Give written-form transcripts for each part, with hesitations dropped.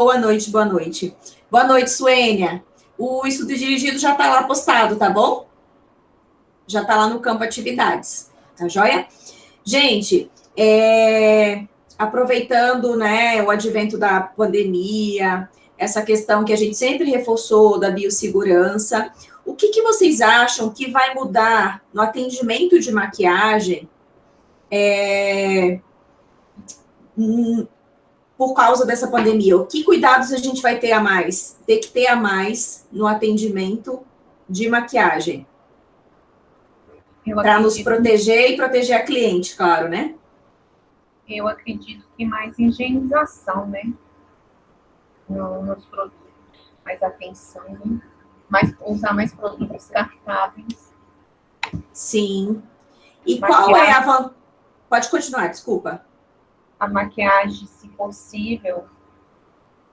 Boa noite, boa noite. Boa noite, Suênia. O estudo dirigido já está lá postado, tá bom? Já está lá no campo atividades, tá joia? Gente, aproveitando, né, o advento da pandemia, essa questão que a gente sempre reforçou da biossegurança, o que vocês acham que vai mudar no atendimento de maquiagem por causa dessa pandemia? O que cuidados a gente vai ter a mais? Ter que ter a mais no atendimento de maquiagem? Para nos proteger e proteger a cliente, claro, né? Eu acredito que mais higienização, né? Nos produtos, mais atenção, usar mais produtos descartáveis. Sim. E qual é a vantagem? Pode continuar, desculpa. A maquiagem, se possível,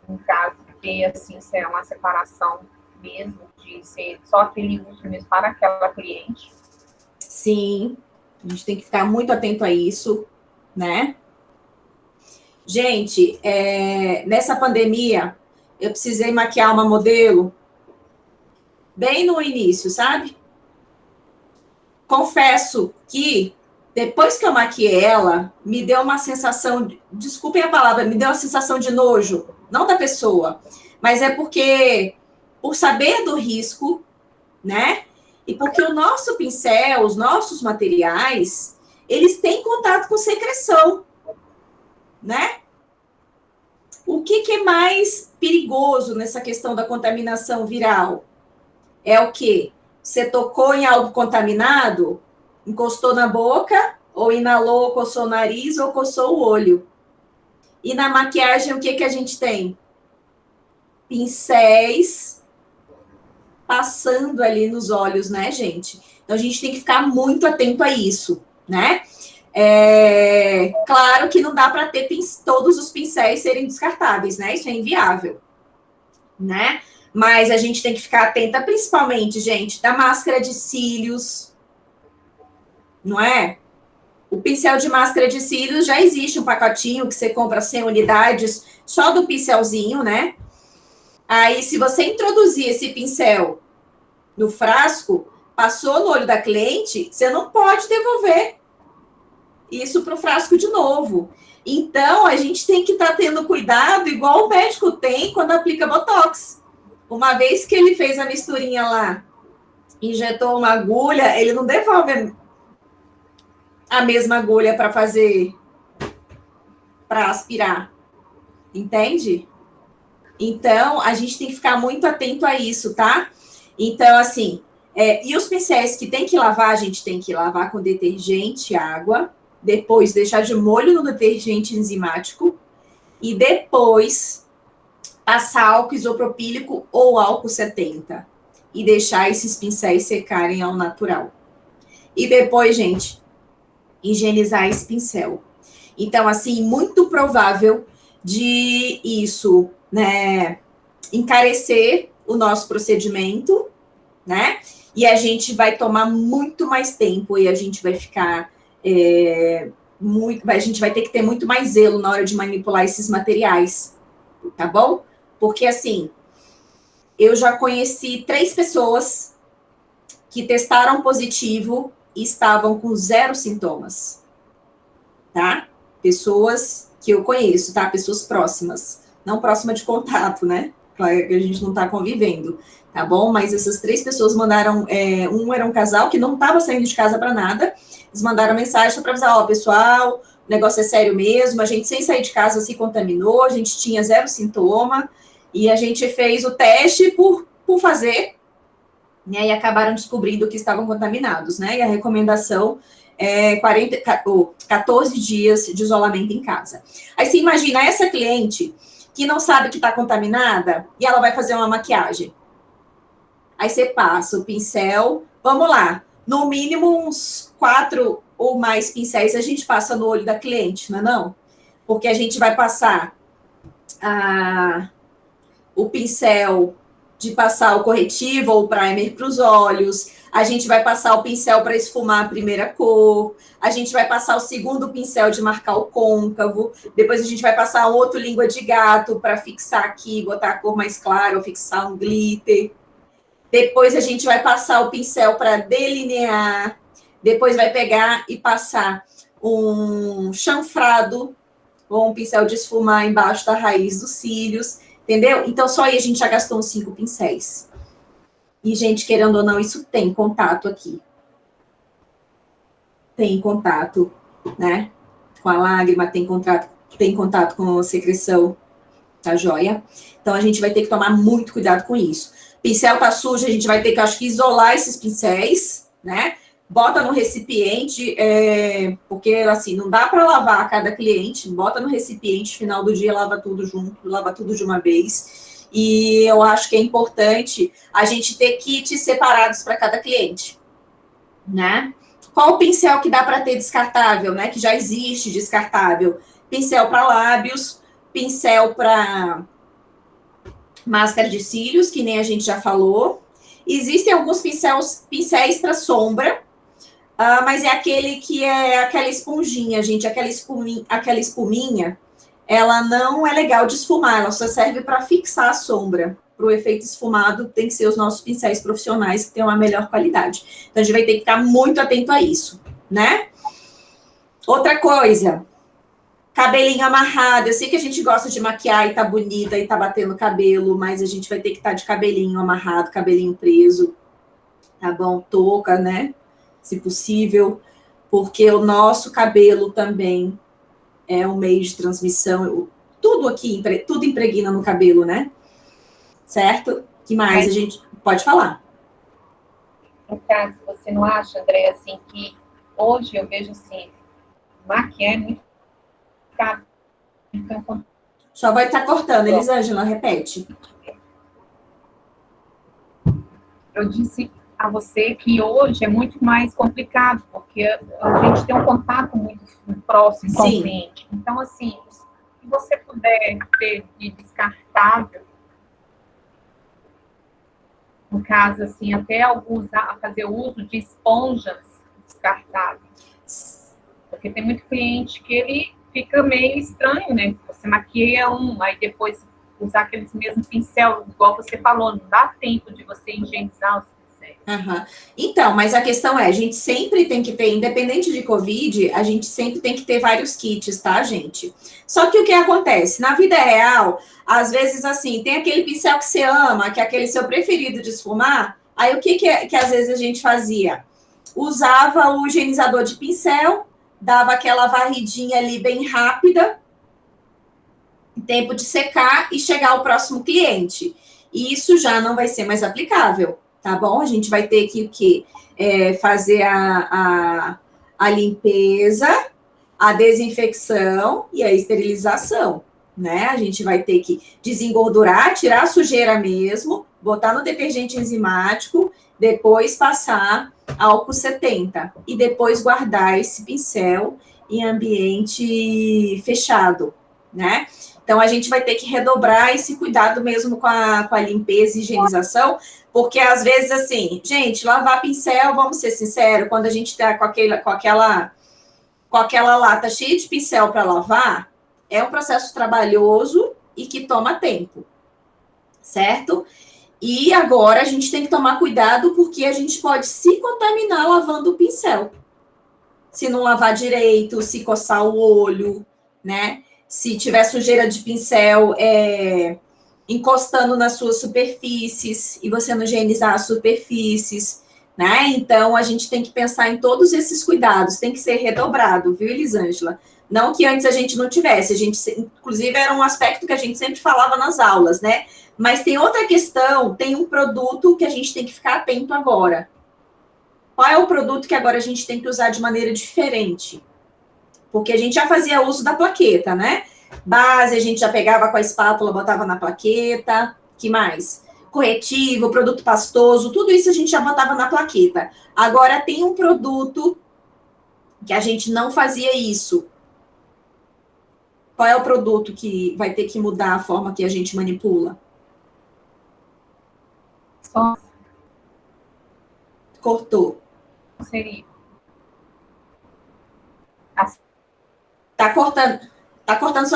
em caso de ter, assim, ser uma separação mesmo, de ser só aquele uso mesmo para aquela cliente. Sim, a gente tem que ficar muito atento a isso, né? Gente, nessa pandemia, eu precisei maquiar uma modelo bem no início, sabe? Confesso que depois que eu maquiei ela, me deu uma sensação, desculpem a palavra, me deu uma sensação de nojo, não da pessoa, mas é porque, por saber do risco, né? E porque o nosso pincel, os nossos materiais, eles têm contato com secreção, né? O que é mais perigoso nessa questão da contaminação viral? É o quê? Você tocou em algo contaminado, encostou na boca, ou inalou, coçou o nariz, ou coçou o olho. E na maquiagem, o que a gente tem? Pincéis passando ali nos olhos, né, gente? Então, a gente tem que ficar muito atento a isso, né? Claro que não dá para ter todos os pincéis serem descartáveis, né? Isso é inviável, né? Mas a gente tem que ficar atenta, principalmente, gente, da máscara de cílios, não é? O pincel de máscara de cílios já existe um pacotinho que você compra 100 unidades só do pincelzinho, né? Aí, se você introduzir esse pincel no frasco, passou no olho da cliente, você não pode devolver isso para o frasco de novo. Então, a gente tem que estar tendo cuidado, igual o médico tem quando aplica Botox. Uma vez que ele fez a misturinha lá, injetou uma agulha, ele não devolve a mesma agulha para fazer, para aspirar. Entende? Então, a gente tem que ficar muito atento a isso, tá? Então, assim, e os pincéis que tem que lavar, a gente tem que lavar com detergente, água, depois deixar de molho no detergente enzimático e depois passar álcool isopropílico ou álcool 70 e deixar esses pincéis secarem ao natural. E depois, gente, higienizar esse pincel. Então, assim, muito provável de isso, né, encarecer o nosso procedimento, né? E a gente vai tomar muito mais tempo e a gente vai ficar a gente vai ter que ter muito mais zelo na hora de manipular esses materiais, tá bom? Porque, assim, eu já conheci 3 pessoas que testaram positivo e estavam com 0 sintomas, tá? Pessoas que eu conheço, tá? Pessoas próximas, não próxima de contato, né? Claro que a gente não tá convivendo, tá bom? Mas essas 3 pessoas mandaram, um era um casal que não estava saindo de casa para nada, eles mandaram mensagem só para avisar, pessoal, o negócio é sério mesmo, a gente sem sair de casa se contaminou, a gente tinha 0 sintoma, e a gente fez o teste por fazer, né, e acabaram descobrindo que estavam contaminados, né, e a recomendação é 14 dias de isolamento em casa. Aí você imagina essa cliente que não sabe que está contaminada e ela vai fazer uma maquiagem. Aí você passa o pincel, vamos lá, no mínimo uns 4 ou mais pincéis a gente passa no olho da cliente, não é não? Porque a gente vai passar o pincel de passar o corretivo ou o primer para os olhos, A gente vai passar o pincel para esfumar a primeira cor, a gente vai passar o segundo pincel de marcar o côncavo, depois a gente vai passar um outro língua de gato para fixar aqui, botar a cor mais clara, ou fixar um glitter. Depois a gente vai passar o pincel para delinear, depois vai pegar e passar um chanfrado, ou um pincel de esfumar embaixo da raiz dos cílios, entendeu? Então, só aí a gente já gastou uns 5 pincéis. E, gente, querendo ou não, isso tem contato aqui. Tem contato, né? Com a lágrima, tem contato com a secreção, tá joia? Então, a gente vai ter que tomar muito cuidado com isso. Pincel tá sujo, a gente vai ter que, acho que, isolar esses pincéis, né? Bota no recipiente, porque, assim, não dá para lavar a cada cliente, bota no recipiente, final do dia, lava tudo junto, lava tudo de uma vez. E eu acho que é importante a gente ter kits separados para cada cliente, né? Qual o pincel que dá para ter descartável, né? Que já existe descartável. Pincel para lábios, pincel para máscara de cílios, que nem a gente já falou. Existem alguns pincéis para sombra, mas é aquele que é aquela esponjinha, gente, aquela espuminha, ela não é legal de esfumar, ela só serve para fixar a sombra. Para o efeito esfumado, tem que ser os nossos pincéis profissionais que têm uma melhor qualidade. Então, a gente vai ter que ficar muito atento a isso, né? Outra coisa, cabelinho amarrado. Eu sei que a gente gosta de maquiar e tá bonita e tá batendo cabelo, mas a gente vai ter que estar de cabelinho amarrado, cabelinho preso, tá bom? Touca, né? Se possível, porque o nosso cabelo também é um meio de transmissão. Tudo aqui, tudo impregna no cabelo, né? Certo? Que mais a gente pode falar? No caso, você não acha, André, assim, que hoje eu vejo assim, maquiar é muito caro. Então, Só vai estar cortando, Elisângela, repete. Eu disse a você que hoje é muito mais complicado, porque a gente tem um contato muito próximo com o cliente. Então, assim, se você puder ter de descartável, no caso, assim, até fazer uso de esponjas descartáveis. Porque tem muito cliente que ele fica meio estranho, né? Você maquia aí depois usar aqueles mesmos pincel, igual você falou, não dá tempo de você higienizar os pincéis. Uhum. Então, mas a questão é, a gente sempre tem que ter, independente de Covid, a gente sempre tem que ter vários kits, tá, gente? Só que o que acontece? Na vida real, às vezes, assim, tem aquele pincel que você ama, que é aquele seu preferido de esfumar, aí o que às vezes a gente fazia? Usava o higienizador de pincel, dava aquela varridinha ali bem rápida, tempo de secar e chegar ao próximo cliente. E isso já não vai ser mais aplicável, tá bom? A gente vai ter que fazer a limpeza, a desinfecção e a esterilização, né? A gente vai ter que desengordurar, tirar a sujeira mesmo, botar no detergente enzimático, depois passar álcool 70 e depois guardar esse pincel em ambiente fechado, né? Então, a gente vai ter que redobrar esse cuidado mesmo com a limpeza e higienização, porque às vezes, assim, gente, lavar pincel, vamos ser sinceros, quando a gente está com aquela lata cheia de pincel para lavar, é um processo trabalhoso e que toma tempo, certo? E agora a gente tem que tomar cuidado porque a gente pode se contaminar lavando o pincel. Se não lavar direito, se coçar o olho, né? Se tiver sujeira de pincel encostando nas suas superfícies e você não higienizar as superfícies, né? Então, a gente tem que pensar em todos esses cuidados, tem que ser redobrado, viu, Elisângela? Não que antes a gente não tivesse, inclusive era um aspecto que a gente sempre falava nas aulas, né? Mas tem outra questão, tem um produto que a gente tem que ficar atento agora. Qual é o produto que agora a gente tem que usar de maneira diferente? Porque a gente já fazia uso da plaqueta, né? Base, a gente já pegava com a espátula, botava na plaqueta. Que mais? Corretivo, produto pastoso, tudo isso a gente já botava na plaqueta. Agora tem um produto que a gente não fazia isso. Qual é o produto que vai ter que mudar a forma que a gente manipula? Cortou. Seria. Tá cortando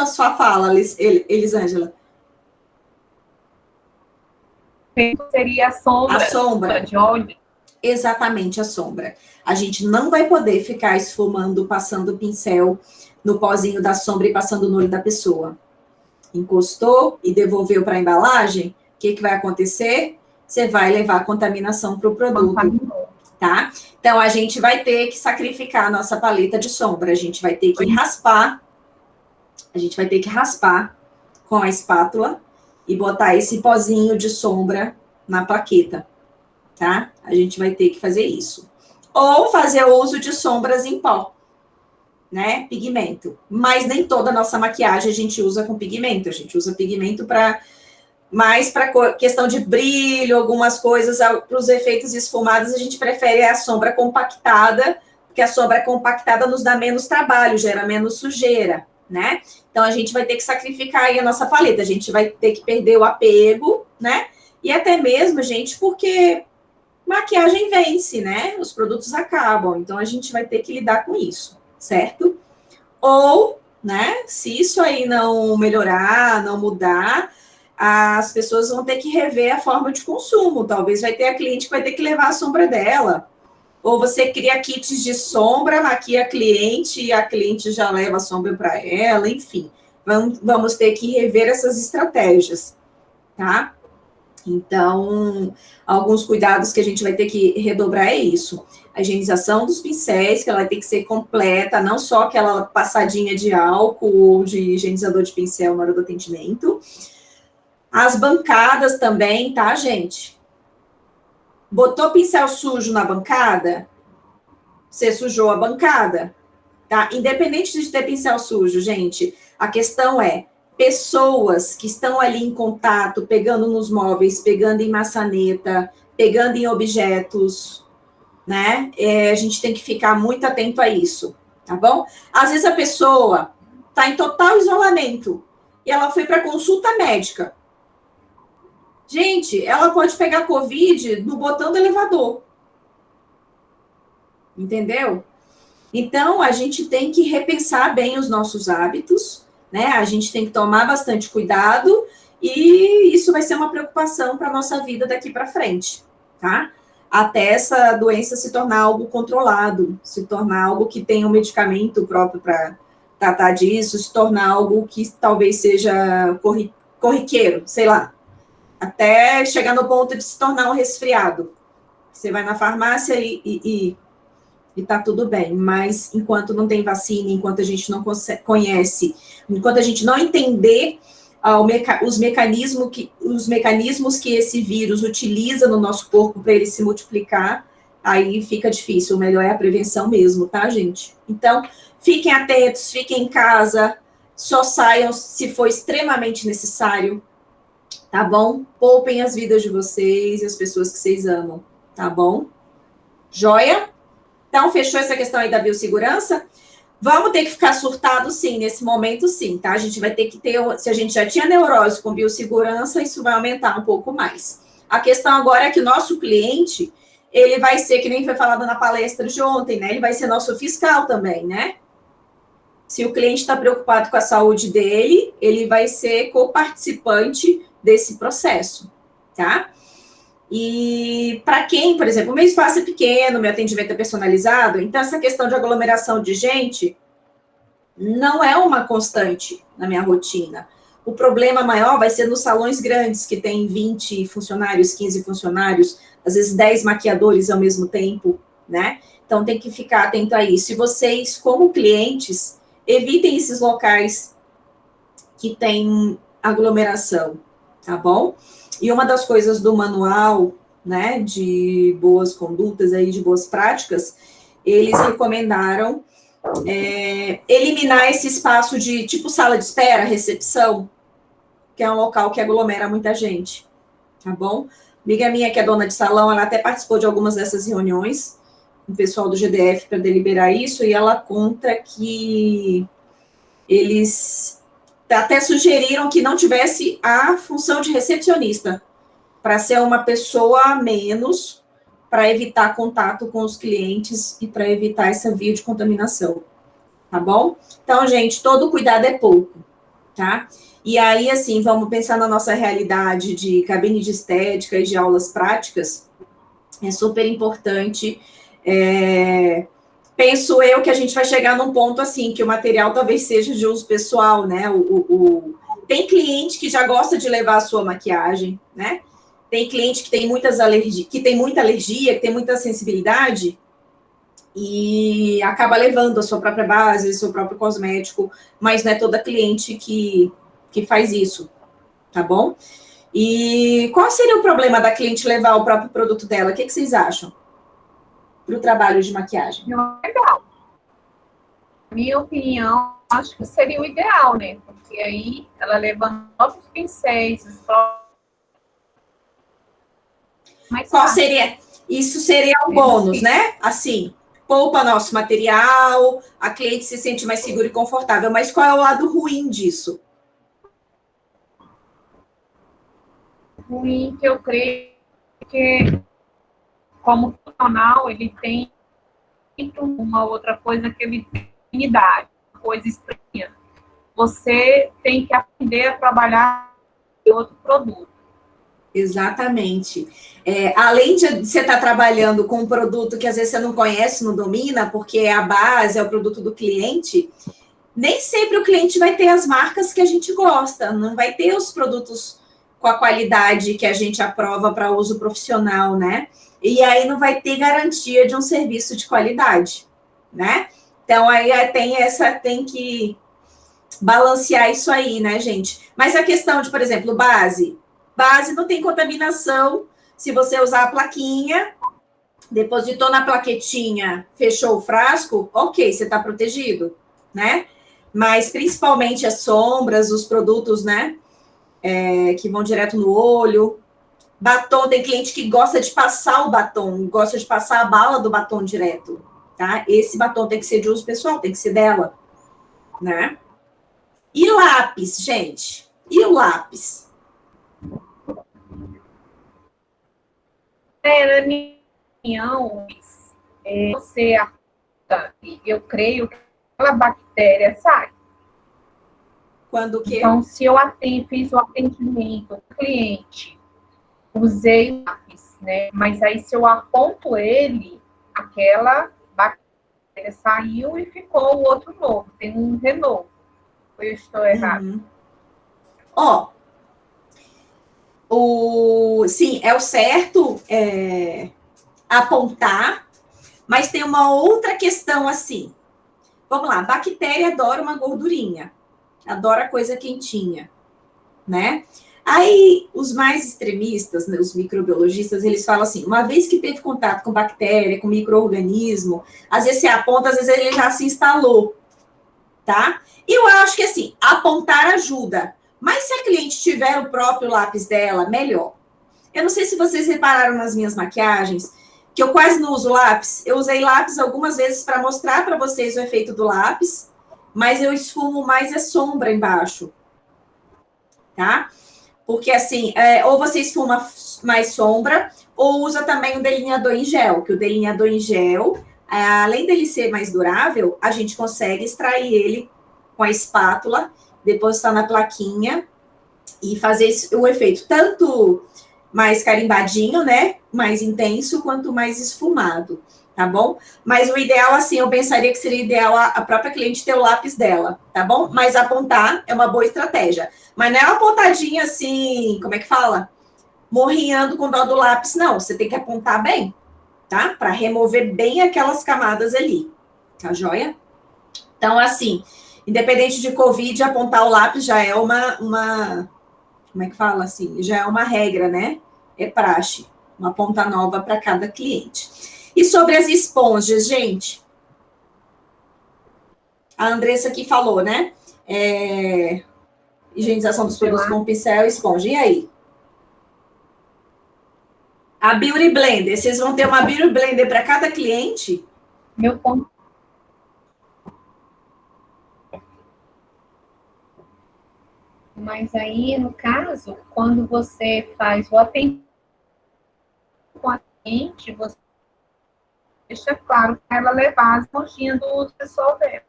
sua fala, Elisângela. Seria a sombra. A sombra. De óleo. Exatamente, a sombra. A gente não vai poder ficar esfumando, passando o pincel no pozinho da sombra e passando no olho da pessoa. Encostou e devolveu para a embalagem, o que vai acontecer? Você vai levar contaminação para o produto, tá? Então, a gente vai ter que sacrificar a nossa paleta de sombra, a gente vai ter que raspar, com a espátula e botar esse pozinho de sombra na plaqueta, tá? A gente vai ter que fazer isso. Ou fazer o uso de sombras em pó, né? Pigmento. Mas nem toda a nossa maquiagem a gente usa com pigmento. A gente usa pigmento mais para questão de brilho, algumas coisas, para os efeitos esfumados, a gente prefere a sombra compactada, porque a sombra compactada nos dá menos trabalho, gera menos sujeira, né? Então, a gente vai ter que sacrificar aí a nossa paleta, a gente vai ter que perder o apego, né? E até mesmo, gente, porque maquiagem vence, né? Os produtos acabam, então a gente vai ter que lidar com isso, certo? Ou, né, se isso aí não melhorar, não mudar, as pessoas vão ter que rever a forma de consumo. Talvez vai ter a cliente que vai ter que levar a sombra dela. Ou você cria kits de sombra, maquia a cliente e a cliente já leva a sombra para ela, enfim. Vamos ter que rever essas estratégias, tá? Então, alguns cuidados que a gente vai ter que redobrar é isso. A higienização dos pincéis, que ela vai ter que ser completa, não só aquela passadinha de álcool ou de higienizador de pincel na hora do atendimento. As bancadas também, tá, gente? Botou pincel sujo na bancada, você sujou a bancada, tá? Independente de ter pincel sujo, gente, a questão é pessoas que estão ali em contato, pegando nos móveis, pegando em maçaneta, pegando em objetos, né? A gente tem que ficar muito atento a isso, tá bom? Às vezes a pessoa tá em total isolamento e ela foi para consulta médica. Gente, ela pode pegar Covid no botão do elevador. Entendeu? Então, a gente tem que repensar bem os nossos hábitos, né? A gente tem que tomar bastante cuidado e isso vai ser uma preocupação para a nossa vida daqui para frente, tá? Até essa doença se tornar algo controlado, se tornar algo que tenha um medicamento próprio para tratar disso, se tornar algo que talvez seja corriqueiro, sei lá, até chegar no ponto de se tornar um resfriado. Você vai na farmácia e tá tudo bem, mas enquanto não tem vacina, enquanto a gente não conhece, enquanto a gente não entender os mecanismos que esse vírus utiliza no nosso corpo para ele se multiplicar, aí fica difícil. O melhor é a prevenção mesmo, tá, gente? Então, fiquem atentos, fiquem em casa, só saiam se for extremamente necessário, tá bom? Poupem as vidas de vocês e as pessoas que vocês amam, tá bom? Joia? Então, fechou essa questão aí da biossegurança? Vamos ter que ficar surtado, sim, nesse momento, sim, tá? A gente vai ter que ter, se a gente já tinha neurose com biossegurança, isso vai aumentar um pouco mais. A questão agora é que o nosso cliente, ele vai ser, que nem foi falado na palestra de ontem, né? Ele vai ser nosso fiscal também, né? Se o cliente está preocupado com a saúde dele, ele vai ser coparticipante desse processo, tá? E para quem, por exemplo, o meu espaço é pequeno, meu atendimento é personalizado, então essa questão de aglomeração de gente não é uma constante na minha rotina. O problema maior vai ser nos salões grandes, que tem 20 funcionários, 15 funcionários, às vezes 10 maquiadores ao mesmo tempo, né? Então tem que ficar atento a isso. E vocês, como clientes, evitem esses locais que tem aglomeração, tá bom? E uma das coisas do manual, né, de boas condutas, aí, de boas práticas, eles recomendaram eliminar esse espaço de, tipo, sala de espera, recepção, que é um local que aglomera muita gente, tá bom? Amiga minha, que é dona de salão, ela até participou de algumas dessas reuniões, com o pessoal do GDF, para deliberar isso, e ela conta que eles até sugeriram que não tivesse a função de recepcionista, para ser uma pessoa a menos para evitar contato com os clientes e para evitar essa via de contaminação, tá bom? Então, gente, todo cuidado é pouco, tá? E aí, assim, vamos pensar na nossa realidade de cabine de estética e de aulas práticas, é super importante. Penso eu que a gente vai chegar num ponto, assim, que o material talvez seja de uso pessoal, né? Tem cliente que já gosta de levar a sua maquiagem, né? Tem cliente que tem muitas alergias, que tem muita alergia, que tem muita sensibilidade, e acaba levando a sua própria base, o seu próprio cosmético, mas não é toda cliente que faz isso, tá bom? E qual seria o problema da cliente levar o próprio produto dela? O que vocês acham? Para o trabalho de maquiagem? Legal. Minha opinião, acho que seria o ideal, né? Porque aí ela levando os pincéis, os qual seria? Isso seria um bônus, né? Assim, poupa nosso material, a cliente se sente mais segura e confortável. Mas qual é o lado ruim disso? Ruim que eu creio que, como profissional, ele tem uma outra coisa que ele tem idade, coisa estranha. Você tem que aprender a trabalhar em outro produto. Exatamente. Além de você estar trabalhando com um produto que às vezes você não conhece, não domina, porque é a base, é o produto do cliente, nem sempre o cliente vai ter as marcas que a gente gosta, não vai ter os produtos com a qualidade que a gente aprova para uso profissional, né? E aí não vai ter garantia de um serviço de qualidade, né? Então aí tem que balancear isso aí, né, gente? Mas a questão de, por exemplo, base não tem contaminação se você usar a plaquinha, depositou na plaquetinha, fechou o frasco, ok, você está protegido, né? Mas principalmente as sombras, os produtos, né, que vão direto no olho. Batom, tem cliente que gosta de passar o batom, gosta de passar a bala do batom direto, tá? Esse batom tem que ser de uso pessoal, tem que ser dela, né? E lápis, gente? E o lápis? Na minha opinião, você, eu creio que aquela bactéria sai. Quando que? Então, se eu fiz o atendimento do cliente, usei o lápis, né? Mas aí, se eu aponto ele, aquela bactéria saiu e ficou o outro novo. Tem um renovo. Ou eu estou errado? Ó, sim, é o certo apontar, mas tem uma outra questão assim. Vamos lá, bactéria adora uma gordurinha, adora coisa quentinha, né? Aí, os mais extremistas, né, os microbiologistas, eles falam assim, uma vez que teve contato com bactéria, com micro-organismo, às vezes você aponta, às vezes ele já se instalou, tá? E eu acho que, assim, apontar ajuda, mas se a cliente tiver o próprio lápis dela, melhor. Eu não sei se vocês repararam nas minhas maquiagens, que eu quase não uso lápis. Eu usei lápis algumas vezes para mostrar para vocês o efeito do lápis, mas eu esfumo mais a sombra embaixo, tá? Porque assim, ou você esfuma mais sombra, ou usa também o delineador em gel, que o delineador em gel, além dele ser mais durável, a gente consegue extrair ele com a espátula, depositar na plaquinha e fazer o efeito tanto mais carimbadinho, né? Mais intenso, quanto mais esfumado, tá bom? Mas o ideal, assim, eu pensaria que seria ideal a própria cliente ter o lápis dela, tá bom? Mas apontar é uma boa estratégia. Mas não é uma apontadinha assim, como é que fala? Morrinhando com dó do lápis, não. Você tem que apontar bem, tá? Para remover bem aquelas camadas ali, tá joia? Então, assim, independente de Covid, apontar o lápis já é uma como é que fala assim? Já é uma regra, né? É praxe, uma ponta nova para cada cliente. E sobre as esponjas, gente? A Andressa aqui falou, né? Higienização dos produtos com pincel e esponja. E aí? A Beauty Blender, vocês vão ter uma Beauty Blender para cada cliente? Meu ponto. Mas aí, no caso, quando você faz o atendimento com a você deixa claro para ela levar as esponjinhas do uso pessoal dela.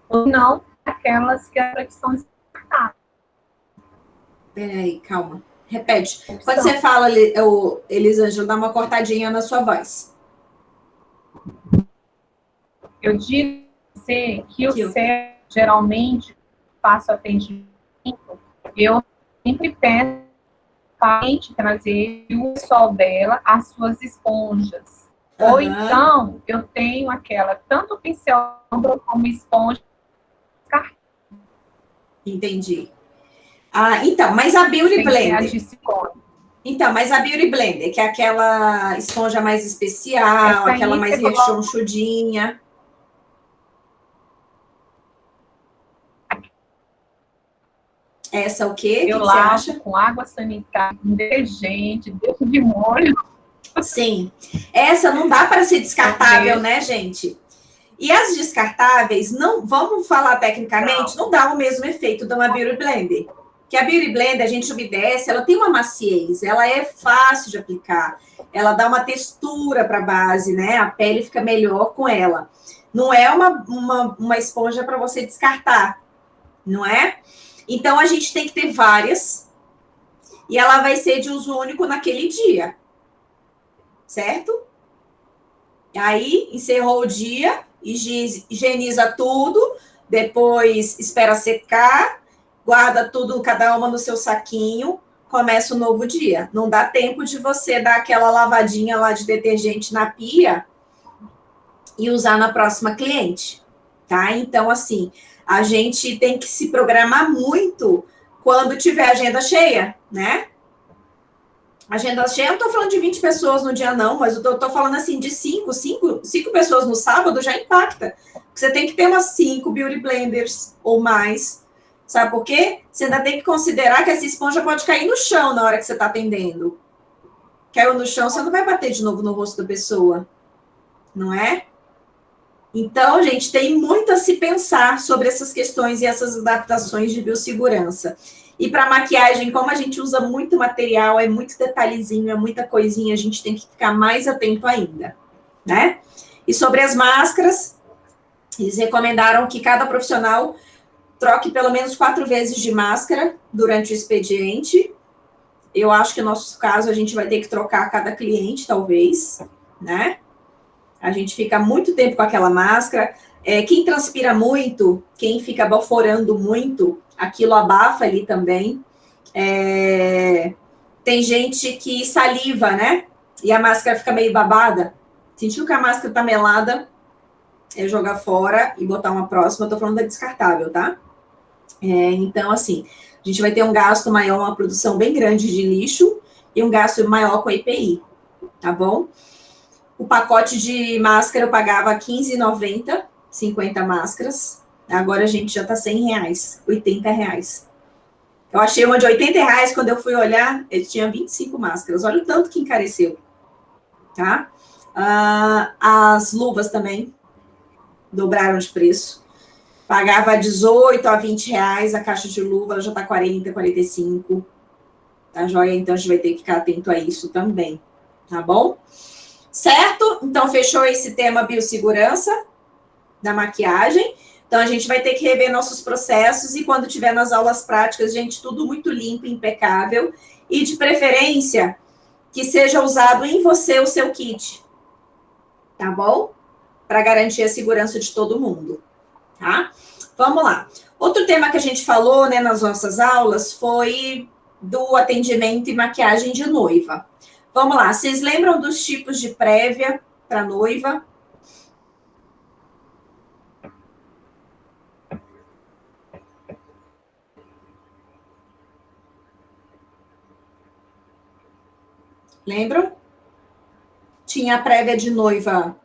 Ou não, aquelas que são descartáveis. Peraí, calma. Repete. Quando você fala, Elisângela, dá uma cortadinha na sua voz. Eu digo que o CEP, geralmente, faço atendimento, eu sempre peço para a gente trazer o pessoal dela as suas esponjas. Uhum. Ou então, eu tenho aquela, tanto o pincel como esponja. Entendi. Ah, então, mas a Beauty Blender. Então, mas a Beauty Blender, que é aquela esponja mais especial, aquela mais rechonchudinha. Essa o quê? Eu lavo você acha? Com água sanitária, detergente, deixo de molho. Sim. Essa não dá para ser descartável, né, gente? E as descartáveis, não, vamos falar tecnicamente, não dá o mesmo efeito de uma Beauty Blender. Que a Beauty Blender, a gente umedece, ela tem uma maciez, ela é fácil de aplicar, ela dá uma textura para a base, né? A pele fica melhor com ela. Não é uma esponja para você descartar, não é? Então, a gente tem que ter várias, e ela vai ser de uso único naquele dia, certo? Aí, encerrou o dia, higieniza tudo, depois espera secar, guarda tudo, cada uma no seu saquinho, começa o novo dia. Não dá tempo de você dar aquela lavadinha lá de detergente na pia e usar na próxima cliente, tá? Então, assim, a gente tem que se programar muito quando tiver agenda cheia, né? Agenda cheia, eu não tô falando de 20 pessoas no dia, não, mas eu tô falando assim de 5 pessoas no sábado já impacta. Você tem que ter umas 5 beauty blenders ou mais. Sabe por quê? Você ainda tem que considerar que essa esponja pode cair no chão na hora que você está atendendo. Caiu no chão, você não vai bater de novo no rosto da pessoa. Não é? Então, gente, tem muito a se pensar sobre essas questões e essas adaptações de biossegurança. E para maquiagem, como a gente usa muito material, é muito detalhezinho, é muita coisinha, a gente tem que ficar mais atento ainda, né? E sobre as máscaras, eles recomendaram que cada profissional troque pelo menos 4 vezes de máscara durante o expediente. Eu acho que no nosso caso a gente vai ter que trocar a cada cliente, talvez, né? A gente fica muito tempo com aquela máscara. Quem transpira muito, quem fica baforando muito, aquilo abafa ali também. Tem gente que saliva, né? E a máscara fica meio babada. Sentiu que a máscara tá melada, jogar fora e botar uma próxima. Eu tô falando da descartável, tá? Então, assim, a gente vai ter um gasto maior, uma produção bem grande de lixo e um gasto maior com a EPI, tá bom? O pacote de máscara eu pagava R$15,90, 50 máscaras. Agora a gente já tá R$100, R$80. Eu achei uma de R$80, quando eu fui olhar, ele tinha 25 máscaras. Olha o tanto que encareceu, tá? As luvas também dobraram de preço. Pagava R$18 a R$20 a caixa de luva, ela já tá 40, 45. Tá joia? Então a gente vai ter que ficar atento a isso também, tá bom? Certo? Então fechou esse tema biossegurança da maquiagem. Então a gente vai ter que rever nossos processos e quando tiver nas aulas práticas, gente, tudo muito limpo, impecável e de preferência que seja usado em você o seu kit, tá bom? Para garantir a segurança de todo mundo. Tá? Vamos lá. Outro tema que a gente falou, né, nas nossas aulas foi do atendimento e maquiagem de noiva. Vamos lá. Vocês lembram dos tipos de prévia para noiva? Lembram? Tinha a prévia de noiva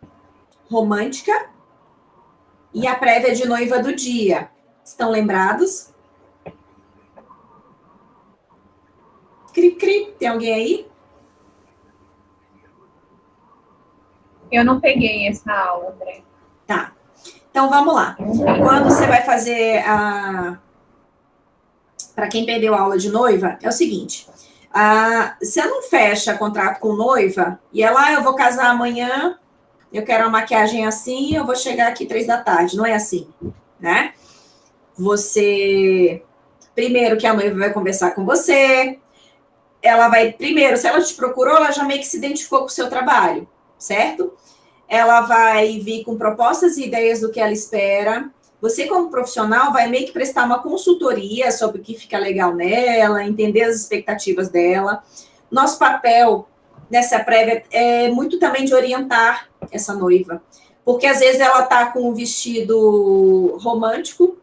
romântica e a prévia de noiva do dia. Estão lembrados? Cri, cri. Tem alguém aí? Eu não peguei essa aula, André. Tá. Então, vamos lá. Quando você vai fazer para quem perdeu a aula de noiva, é o seguinte. Você não fecha contrato com noiva e ela, eu vou casar amanhã, eu quero uma maquiagem assim, eu vou chegar aqui 3 da tarde. Não é assim, né? Você, primeiro que a noiva vai conversar com você, ela vai, primeiro, se ela te procurou, ela já meio que se identificou com o seu trabalho, certo? Ela vai vir com propostas e ideias do que ela espera. Você, como profissional, vai meio que prestar uma consultoria sobre o que fica legal nela, entender as expectativas dela. Nosso papel nessa prévia é muito também de orientar essa noiva. Porque, às vezes, ela está com um vestido romântico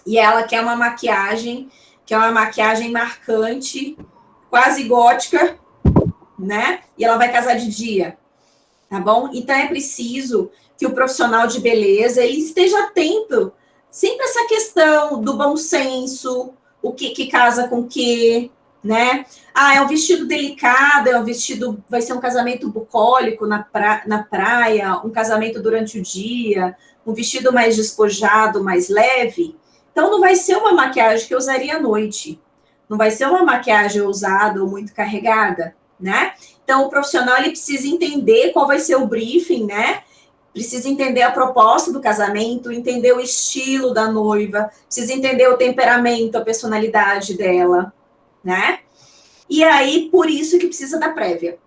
e ela quer uma maquiagem, que é uma maquiagem marcante, quase gótica, né? E ela vai casar de dia, tá bom? Então, é preciso que o profissional de beleza ele esteja atento sempre a essa questão do bom senso, o que casa com o que, né? É um vestido delicado, é um vestido, vai ser um casamento bucólico na praia, um casamento durante o dia, um vestido mais despojado, mais leve. Então, não vai ser uma maquiagem que eu usaria à noite. Não vai ser uma maquiagem ousada ou muito carregada, né? Então, o profissional, ele precisa entender qual vai ser o briefing, né? Precisa entender a proposta do casamento, entender o estilo da noiva, precisa entender o temperamento, a personalidade dela, né? E aí, por isso que precisa da prévia.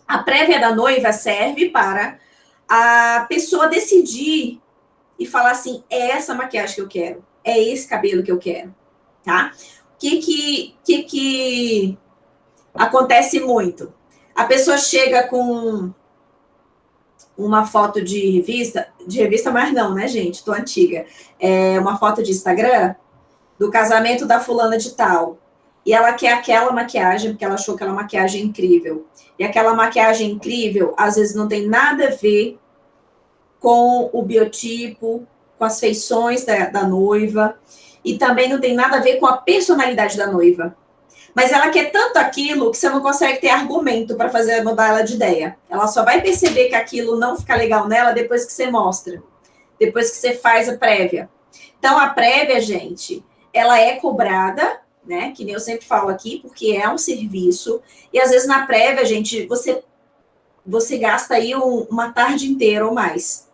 A prévia da noiva serve para a pessoa decidir e falar assim, é essa maquiagem que eu quero, é esse cabelo que eu quero, tá? O que acontece muito? A pessoa chega com uma foto de revista, mas não, né, gente? Tô antiga. Uma foto de Instagram do casamento da fulana de tal. E ela quer aquela maquiagem, porque ela achou aquela maquiagem incrível. E aquela maquiagem incrível, às vezes, não tem nada a ver com o biotipo, com as feições da noiva, e também não tem nada a ver com a personalidade da noiva. Mas ela quer tanto aquilo que você não consegue ter argumento para fazer mudar ela de ideia. Ela só vai perceber que aquilo não fica legal nela depois que você mostra, depois que você faz a prévia. Então, a prévia, gente, ela é cobrada, né? Que nem eu sempre falo aqui, porque é um serviço. E às vezes na prévia, gente, você gasta aí uma tarde inteira ou mais,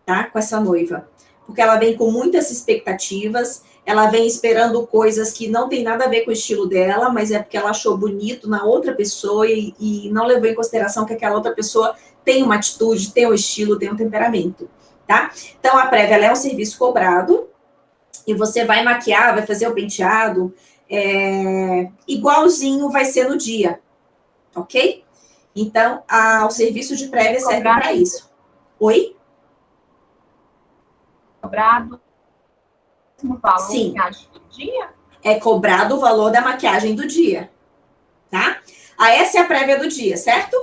tá? Com essa noiva. Porque ela vem com muitas expectativas, ela vem esperando coisas que não tem nada a ver com o estilo dela, mas é porque ela achou bonito na outra pessoa e não levou em consideração que aquela outra pessoa tem uma atitude, tem um estilo, tem um temperamento, tá? Então, a prévia ela é um serviço cobrado e você vai maquiar, vai fazer o penteado, igualzinho vai ser no dia, ok? Então, o serviço de prévia serve para isso. Oi? Cobrado no valor Sim. da maquiagem do dia? É cobrado o valor da maquiagem do dia, tá? Essa é a prévia do dia, certo?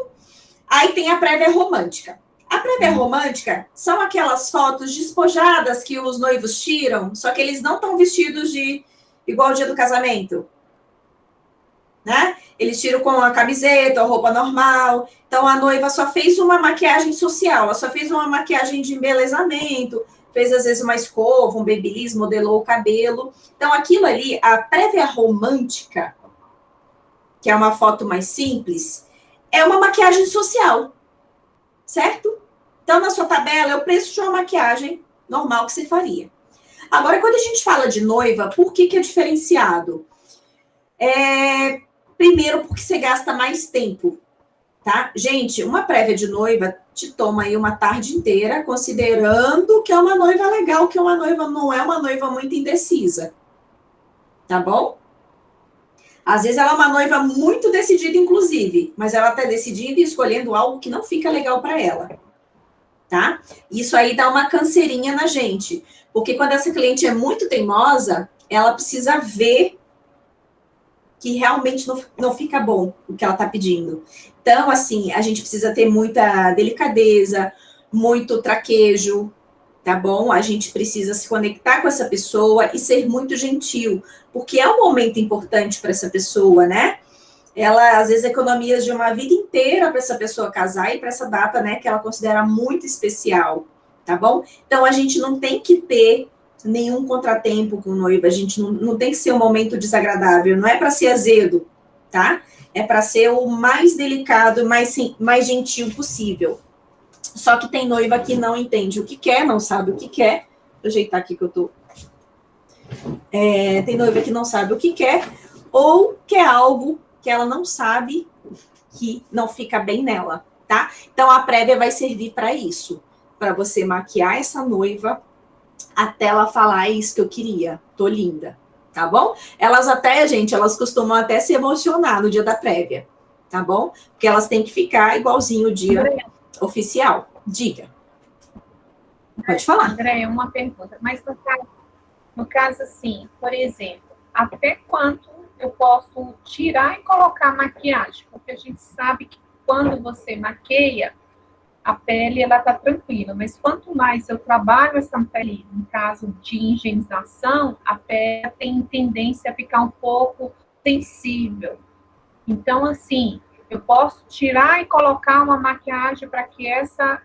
Aí tem a prévia romântica. A prévia romântica são aquelas fotos despojadas que os noivos tiram, só que eles não estão vestidos igual o dia do casamento, né? Eles tiram com a camiseta, a roupa normal. Então, a noiva só fez uma maquiagem social, ela só fez uma maquiagem de embelezamento, fez, às vezes, uma escova, um babyliss, modelou o cabelo. Então, aquilo ali, a prévia romântica, que é uma foto mais simples, é uma maquiagem social, certo? Então, na sua tabela, é o preço de uma maquiagem normal que você faria. Agora, quando a gente fala de noiva, por que é diferenciado? Primeiro, porque você gasta mais tempo, tá? Gente, uma prévia de noiva te toma aí uma tarde inteira, considerando que é uma noiva legal, que uma noiva não é uma noiva muito indecisa, tá bom? Às vezes ela é uma noiva muito decidida, inclusive, mas ela tá decidindo e escolhendo algo que não fica legal para ela, tá? Isso aí dá uma canseirinha na gente, porque quando essa cliente é muito teimosa, ela precisa ver que realmente não fica bom o que ela está pedindo. Então, assim, a gente precisa ter muita delicadeza, muito traquejo, tá bom? A gente precisa se conectar com essa pessoa e ser muito gentil, porque é um momento importante para essa pessoa, né? Ela, às vezes, economia de uma vida inteira para essa pessoa casar e para essa data, né, que ela considera muito especial, tá bom? Então, a gente não tem que ter nenhum contratempo com noiva, a gente não tem que ser um momento desagradável, não é para ser azedo, tá? É para ser o mais delicado, mais gentil possível. Só que tem noiva que não entende o que quer, não sabe o que quer. Vou ajeitar aqui que eu tô... tem noiva que não sabe o que quer, ou quer algo que ela não sabe, que não fica bem nela, tá? Então, a prévia vai servir para isso, para você maquiar essa noiva até ela falar, é isso que eu queria, tô linda, tá bom? Elas até, gente, elas costumam até se emocionar no dia da prévia, tá bom? Porque elas têm que ficar igualzinho o dia oficial. Diga. Pode falar. André, uma pergunta. Mas no caso, assim, por exemplo, até quanto eu posso tirar e colocar maquiagem? Porque a gente sabe que quando você maqueia, a pele, ela tá tranquila. Mas quanto mais eu trabalho essa pele, no caso de higienização, a pele tem tendência a ficar um pouco sensível. Então, assim, eu posso tirar e colocar uma maquiagem para que essa...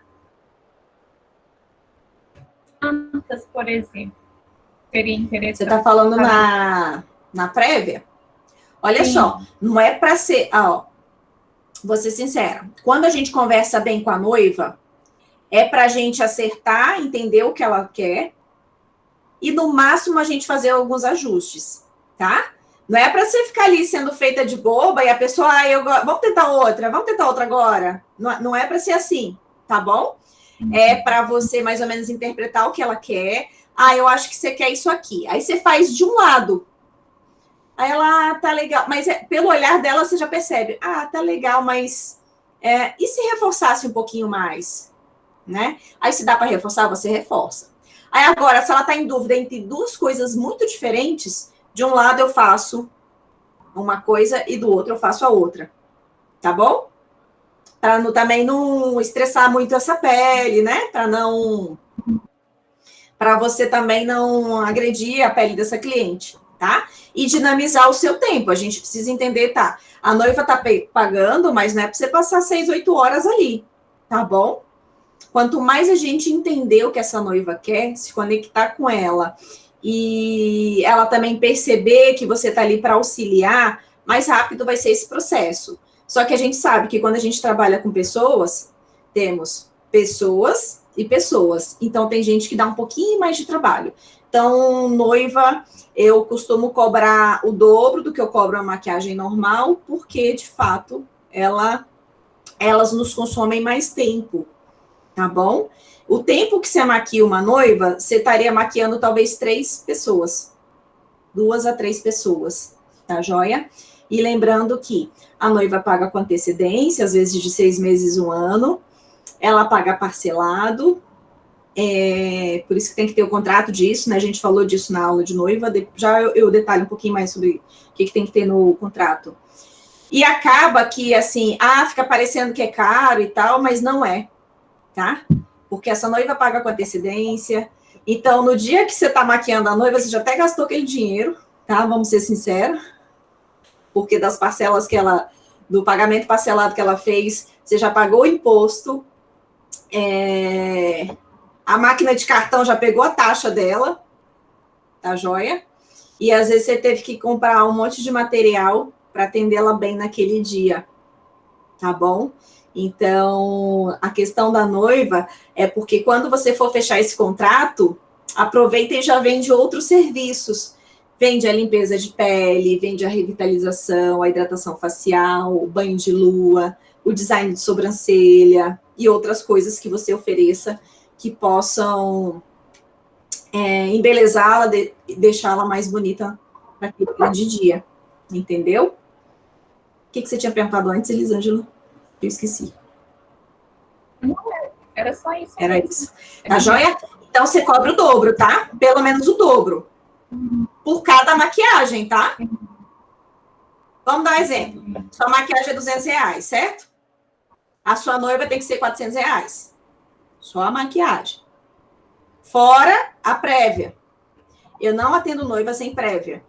por exemplo, seria interessante. Você está falando na prévia? Olha Sim. só, não é para ser... vou ser sincera. Quando a gente conversa bem com a noiva, é para a gente acertar, entender o que ela quer e, no máximo, a gente fazer alguns ajustes, tá? Não é para você ficar ali sendo feita de boba e a pessoa... vamos tentar outra agora. Não é para ser assim, tá bom? É para você mais ou menos interpretar o que ela quer. Eu acho que você quer isso aqui. Aí você faz de um lado. Aí ela, tá legal. Mas pelo olhar dela você já percebe. Tá legal, mas... e se reforçasse um pouquinho mais? Né? Aí se dá para reforçar, você reforça. Aí agora, se ela tá em dúvida entre duas coisas muito diferentes, de um lado eu faço uma coisa e do outro eu faço a outra. Tá bom? Para também não estressar muito essa pele, né? Para você também não agredir a pele dessa cliente, tá? E dinamizar o seu tempo. A gente precisa entender, tá? A noiva tá pagando, mas não é para você passar 6, 8 horas ali, tá bom? Quanto mais a gente entender o que essa noiva quer, se conectar com ela e ela também perceber que você tá ali para auxiliar, mais rápido vai ser esse processo. Só que a gente sabe que quando a gente trabalha com pessoas, temos pessoas e pessoas. Então, tem gente que dá um pouquinho mais de trabalho. Então, noiva, eu costumo cobrar o dobro do que eu cobro a maquiagem normal, porque, de fato, elas nos consomem mais tempo, tá bom? O tempo que você maquia uma noiva, você estaria maquiando talvez 3 pessoas. 2 a 3 pessoas, tá joia? E lembrando que a noiva paga com antecedência, às vezes de 6 meses, 1 ano. Ela paga parcelado. Por isso que tem que ter o contrato disso, né? A gente falou disso na aula de noiva. Já eu detalho um pouquinho mais sobre o que tem que ter no contrato. E acaba que, assim, fica parecendo que é caro e tal, mas não é, tá? Porque essa noiva paga com antecedência. Então, no dia que você tá maquiando a noiva, você já até gastou aquele dinheiro, tá? Vamos ser sinceros. Porque das parcelas do pagamento parcelado que ela fez, você já pagou o imposto, a máquina de cartão já pegou a taxa dela, tá joia? E às vezes você teve que comprar um monte de material para atendê-la bem naquele dia, tá bom? Então, a questão da noiva é porque quando você for fechar esse contrato, aproveita e já vende outros serviços. Vende a limpeza de pele, vende a revitalização, a hidratação facial, o banho de lua, o design de sobrancelha e outras coisas que você ofereça que possam embelezá-la, deixá-la mais bonita para aquele grande dia. Entendeu? O que você tinha perguntado antes, Elisângela? Eu esqueci. Não, era só isso. Era isso. Tá joia? Então, você cobra o dobro, tá? Pelo menos o dobro. Por cada maquiagem, tá? Vamos dar um exemplo. Sua maquiagem é R$200, certo? A sua noiva tem que ser R$400. Só a maquiagem. Fora a prévia. Eu não atendo noiva sem prévia.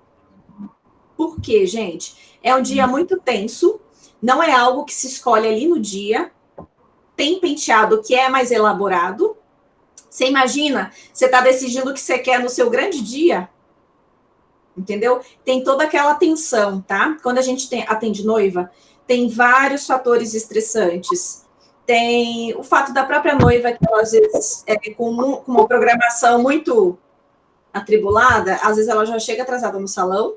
Por quê, gente? É um dia muito tenso. Não é algo que se escolhe ali no dia. Tem penteado que é mais elaborado. Você imagina, você está decidindo o que você quer no seu grande dia? entendeu? Tem toda aquela tensão, tá? Quando a gente atende noiva, tem vários fatores estressantes. Tem o fato da própria noiva, que ela, às vezes, com uma programação muito atribulada, às vezes ela já chega atrasada no salão.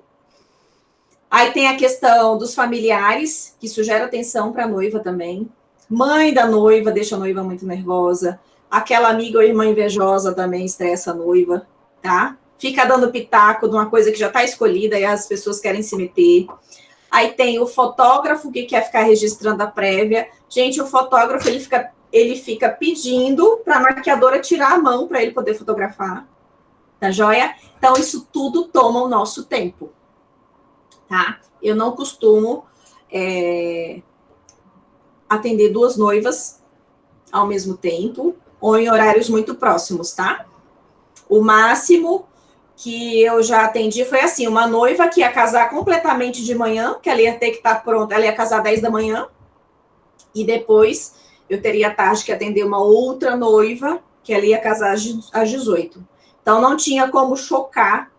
Aí tem a questão dos familiares, que isso gera tensão para a noiva também. Mãe da noiva deixa a noiva muito nervosa. Aquela amiga ou irmã invejosa também estressa a noiva, tá? Fica dando pitaco de uma coisa que já está escolhida e as pessoas querem se meter. Aí tem o fotógrafo que quer ficar registrando a prévia. Gente, o fotógrafo, ele fica pedindo para a maquiadora tirar a mão para ele poder fotografar. Tá joia? Então, isso tudo toma o nosso tempo. Tá? Eu não costumo atender 2 noivas ao mesmo tempo ou em horários muito próximos, tá? O máximo que eu já atendi foi assim, uma noiva que ia casar completamente de manhã, que ela ia ter que estar pronta, ela ia casar 10 da manhã, e depois eu teria à tarde que atender uma outra noiva, que ela ia casar às 18. Então, não tinha como chocar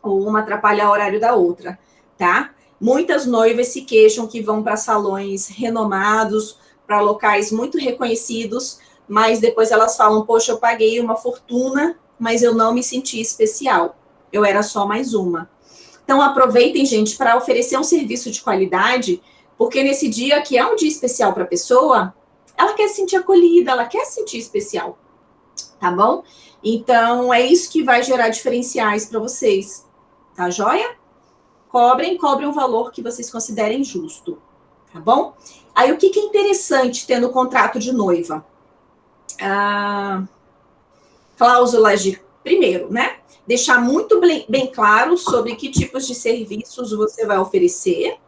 ou uma atrapalhar o horário da outra, tá? Muitas noivas se queixam que vão para salões renomados, para locais muito reconhecidos, mas depois elas falam, poxa, eu paguei uma fortuna, mas eu não me senti especial. Eu era só mais uma. Então, aproveitem, gente, para oferecer um serviço de qualidade, porque nesse dia, que é um dia especial para a pessoa, ela quer se sentir acolhida, ela quer se sentir especial, tá bom? Então, é isso que vai gerar diferenciais para vocês, tá joia? Cobrem um valor que vocês considerem justo, tá bom? Aí, o que é interessante ter no contrato de noiva? Cláusulas de, primeiro, né? Deixar muito bem claro sobre que tipos de serviços você vai oferecer,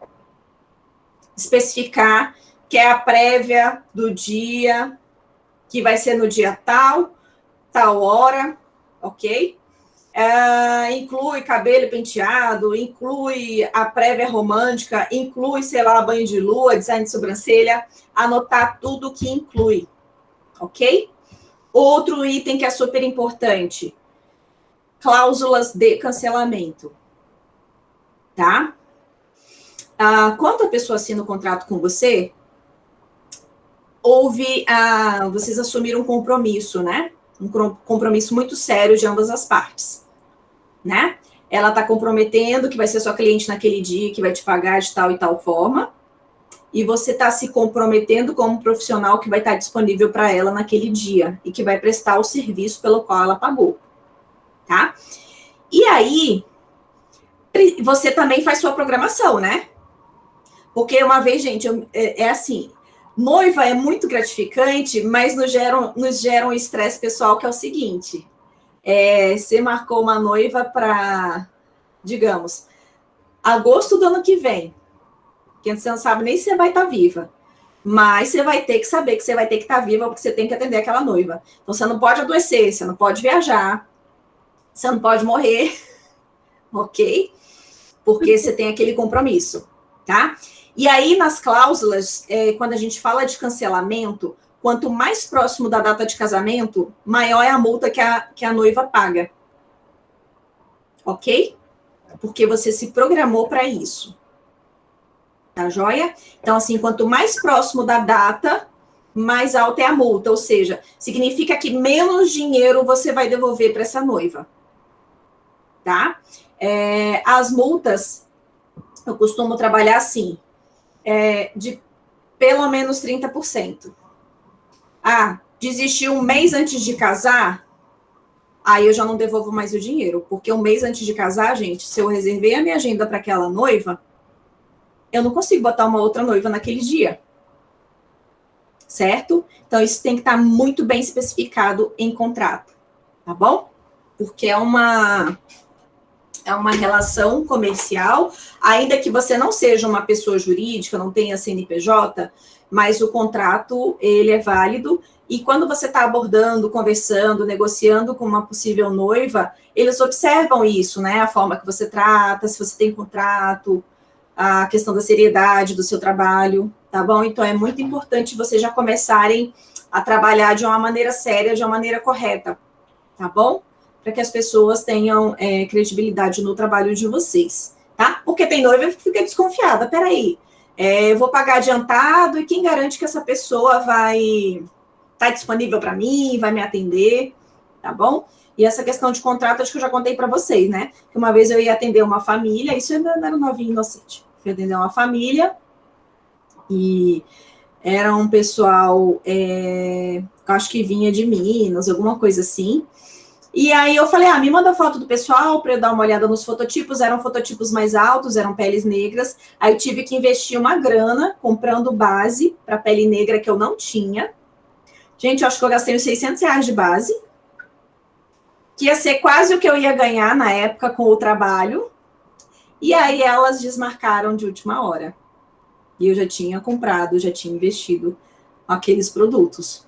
especificar que é a prévia do dia, que vai ser no dia tal hora, ok? Inclui cabelo penteado, inclui a prévia romântica, inclui, sei lá, banho de lua, design de sobrancelha, anotar tudo que inclui, ok? Outro item que é super importante, cláusulas de cancelamento, tá? Quando a pessoa assina o contrato com você, vocês assumiram um compromisso, né? Um compromisso muito sério de ambas as partes, né? Ela está comprometendo que vai ser sua cliente naquele dia, que vai te pagar de tal e tal forma, e você está se comprometendo como profissional que vai estar disponível para ela naquele dia e que vai prestar o serviço pelo qual ela pagou, tá? E aí, você também faz sua programação, né? Porque uma vez, gente, é assim, noiva é muito gratificante, mas nos gera um estresse pessoal que é o seguinte, você marcou uma noiva para, digamos, agosto do ano que vem, que você não sabe nem se você vai estar viva, mas você vai ter que saber que você vai ter que estar viva porque você tem que atender aquela noiva. Então, você não pode adoecer, você não pode viajar, você não pode morrer, ok? Porque você tem aquele compromisso, tá? E aí, nas cláusulas, quando a gente fala de cancelamento, quanto mais próximo da data de casamento, maior é a multa que a noiva paga. Ok? Porque você se programou para isso. Tá joia? Então, assim, quanto mais próximo da data, mais alta é a multa. Ou seja, significa que menos dinheiro você vai devolver para essa noiva. Tá? As multas, eu costumo trabalhar assim, de pelo menos 30%. Desistiu um mês antes de casar, aí eu já não devolvo mais o dinheiro, porque um mês antes de casar, gente, se eu reservei a minha agenda para aquela noiva, eu não consigo botar uma outra noiva naquele dia, certo? Então, isso tem que estar muito bem especificado em contrato, tá bom? Porque é uma relação comercial, ainda que você não seja uma pessoa jurídica, não tenha CNPJ, mas o contrato, ele é válido, e quando você está abordando, conversando, negociando com uma possível noiva, eles observam isso, né? A forma que você trata, se você tem contrato, a questão da seriedade do seu trabalho, tá bom? Então, é muito importante vocês já começarem a trabalhar de uma maneira séria, de uma maneira correta, tá bom? para que as pessoas tenham credibilidade no trabalho de vocês, tá? Porque tem noiva que fica desconfiada, peraí, eu vou pagar adiantado e quem garante que essa pessoa vai estar disponível para mim, vai me atender, tá bom? E essa questão de contrato, acho que eu já contei para vocês, né? Que uma vez eu ia atender uma família, isso ainda era novinho inocente, fui atender uma família e era um pessoal, acho que vinha de Minas, alguma coisa assim. E aí eu falei, me manda foto do pessoal para eu dar uma olhada nos fototipos. Eram fototipos mais altos, eram peles negras. Aí eu tive que investir uma grana comprando base para pele negra que eu não tinha. Gente, eu acho que eu gastei uns R$ 600 de base, que ia ser quase o que eu ia ganhar na época com o trabalho. E aí elas desmarcaram de última hora. E eu já tinha comprado, já tinha investido aqueles produtos,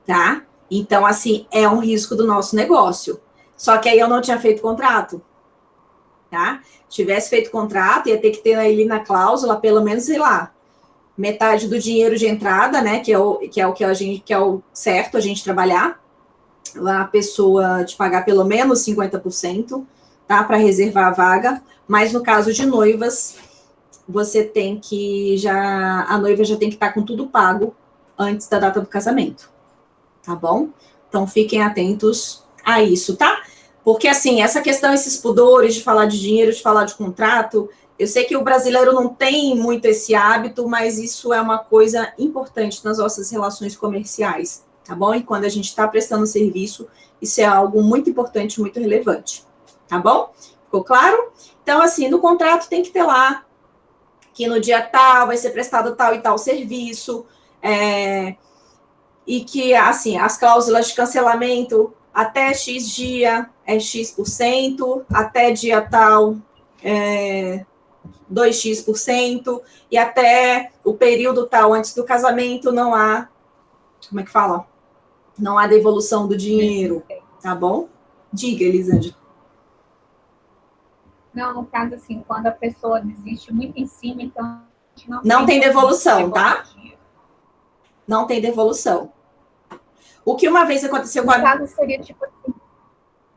tá? Então, assim, é um risco do nosso negócio. Só que aí eu não tinha feito contrato, tá? Se tivesse feito contrato, ia ter que ter ali na cláusula, pelo menos, sei lá, metade do dinheiro de entrada, né? Que é o que é o certo a gente trabalhar. A pessoa te pagar pelo menos 50%, tá? Para reservar a vaga. Mas no caso de noivas, você tem que a noiva já tem que estar com tudo pago antes da data do casamento, tá bom? Então fiquem atentos a isso, tá? Porque assim, essa questão, esses pudores de falar de dinheiro, de falar de contrato, eu sei que o brasileiro não tem muito esse hábito, mas isso é uma coisa importante nas nossas relações comerciais, tá bom? E quando a gente está prestando serviço, isso é algo muito importante, muito relevante, tá bom? Ficou claro? Então, assim, no contrato tem que ter lá que no dia tal vai ser prestado tal e tal serviço, e que, assim, as cláusulas de cancelamento até X dia é X%, até dia tal 2X%, e até o período tal antes do casamento não há, como é que fala? Não há devolução do dinheiro, tá bom? Diga, Elisângela. Não, no caso, assim, quando a pessoa desiste muito em cima, então a gente não tem devolução, tá? Dia. Não tem devolução. O que uma vez aconteceu com a... No caso, seria tipo assim...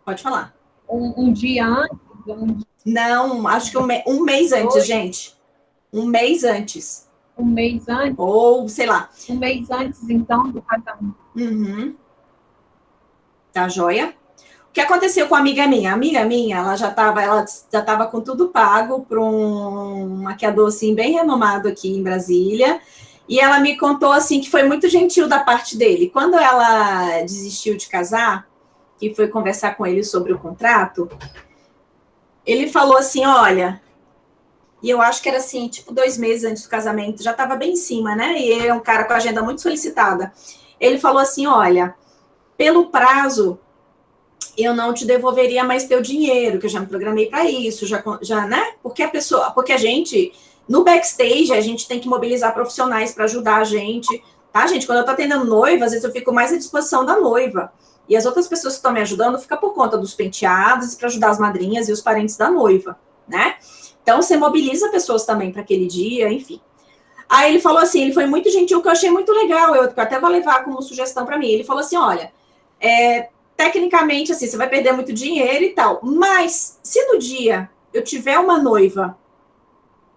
Pode falar. Um dia antes? Não, acho que um mês antes, gente. Um mês antes. Um mês antes? Ou, sei lá. Um mês antes, então, do casamento. Uhum. Tá joia? O que aconteceu com a amiga minha? A amiga minha, ela já estava com tudo pago para um maquiador, assim, bem renomado aqui em Brasília. E ela me contou, assim, que foi muito gentil da parte dele. Quando ela desistiu de casar, que foi conversar com ele sobre o contrato, ele falou assim, olha... E eu acho que era assim, tipo 2 meses antes do casamento, já estava bem em cima, né? E ele é um cara com a agenda muito solicitada. Ele falou assim, olha, pelo prazo, eu não te devolveria mais teu dinheiro, que eu já me programei para isso, já, né? Porque a gente, no backstage, a gente tem que mobilizar profissionais para ajudar a gente, tá, gente? Quando eu tô atendendo noiva, às vezes eu fico mais à disposição da noiva. E as outras pessoas que estão me ajudando ficam por conta dos penteados, para ajudar as madrinhas e os parentes da noiva, né? Então, você mobiliza pessoas também para aquele dia, enfim. Aí ele falou assim, ele foi muito gentil, que eu achei muito legal, eu até vou levar como sugestão para mim. Ele falou assim, olha, tecnicamente, assim, você vai perder muito dinheiro e tal, mas se no dia eu tiver uma noiva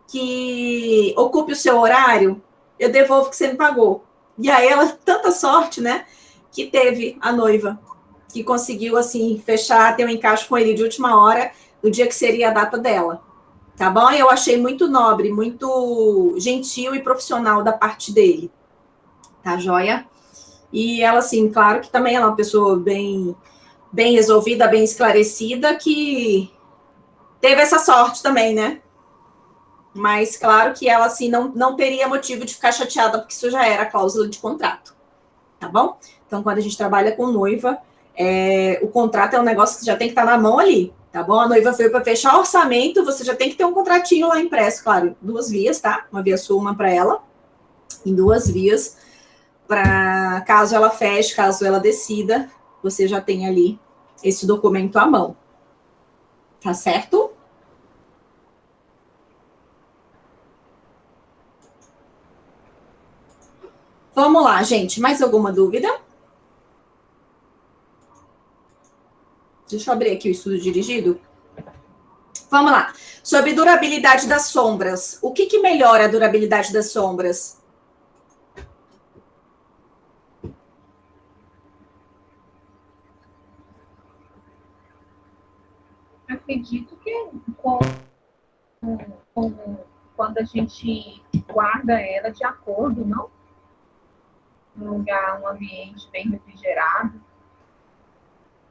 que ocupe o seu horário, eu devolvo o que você me pagou. E aí ela, tanta sorte, né, que teve a noiva, que conseguiu, assim, fechar, ter um encaixe com ele de última hora, no dia que seria a data dela. Tá bom? Eu achei muito nobre, muito gentil e profissional da parte dele. Tá joia? E ela, assim, claro que também ela é uma pessoa bem resolvida, bem esclarecida, que teve essa sorte também, né? Mas claro que ela, assim, não teria motivo de ficar chateada, porque isso já era cláusula de contrato. Tá bom? Então, quando a gente trabalha com noiva, o contrato é um negócio que já tem que estar na mão ali. Tá bom? A noiva veio para fechar o orçamento, você já tem que ter um contratinho lá impresso, claro, 2 vias, tá? Uma via sua, uma para ela, em 2 vias, para caso ela feche, caso ela decida, você já tem ali esse documento à mão. Tá certo? Vamos lá, gente. Mais alguma dúvida? Deixa eu abrir aqui o estudo dirigido. Vamos lá. Sobre durabilidade das sombras. O que melhora a durabilidade das sombras? Acredito que quando a gente guarda ela de acordo, não? Num lugar, um ambiente bem refrigerado.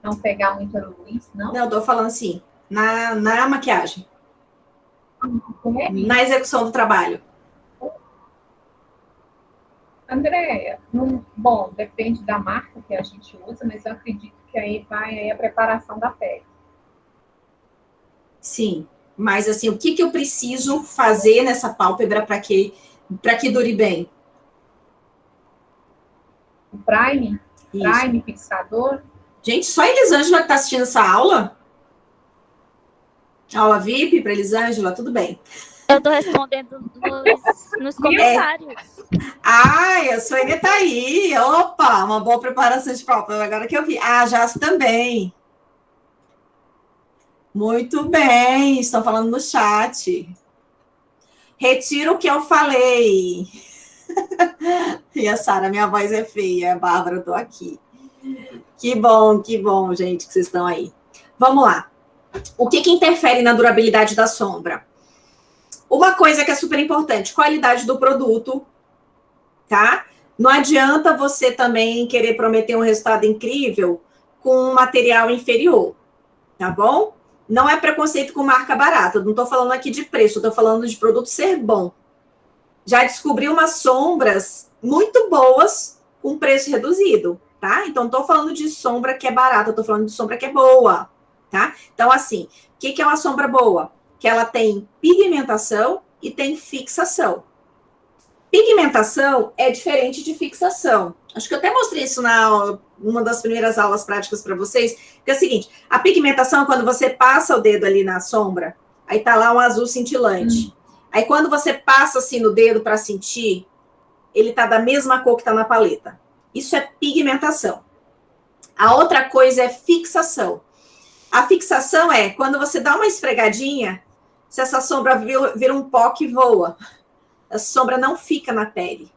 Não pegar muita luz, não? Não, eu tô falando assim, na maquiagem. É? Na execução do trabalho. Andréia, bom, depende da marca que a gente usa, mas eu acredito que aí vai a preparação da pele. Sim, mas assim, o que eu preciso fazer nessa pálpebra para que dure bem? O prime? Prime, fixador. Gente, só a Elisângela que está assistindo essa aula? Aula VIP para Elisângela, tudo bem. Eu tô respondendo nos comentários. A Suene tá aí. Opa, uma boa preparação de pálpebra. Agora que eu vi. A Jas também. Muito bem, estão falando no chat. Retiro o que eu falei. E a Sara, minha voz é feia. Bárbara, eu tô aqui. Que bom, gente, que vocês estão aí. Vamos lá. O que interfere na durabilidade da sombra? Uma coisa que é super importante, qualidade do produto, tá? Não adianta você também querer prometer um resultado incrível com um material inferior, tá bom? Não é preconceito com marca barata, eu não tô falando aqui de preço, eu tô falando de produto ser bom. Já descobri umas sombras muito boas com preço reduzido, tá? Então, não tô falando de sombra que é barata, eu tô falando de sombra que é boa, tá? Então, assim, o que é uma sombra boa? Que ela tem pigmentação e tem fixação. Pigmentação é diferente de fixação. Acho que eu até mostrei isso numa das primeiras aulas práticas para vocês, que é o seguinte, a pigmentação é quando você passa o dedo ali na sombra, aí tá lá um azul cintilante. Aí quando você passa assim no dedo para sentir, ele tá da mesma cor que tá na paleta. Isso é pigmentação. A outra coisa é fixação. A fixação é quando você dá uma esfregadinha, se essa sombra vira um pó que voa. A sombra não fica na pele,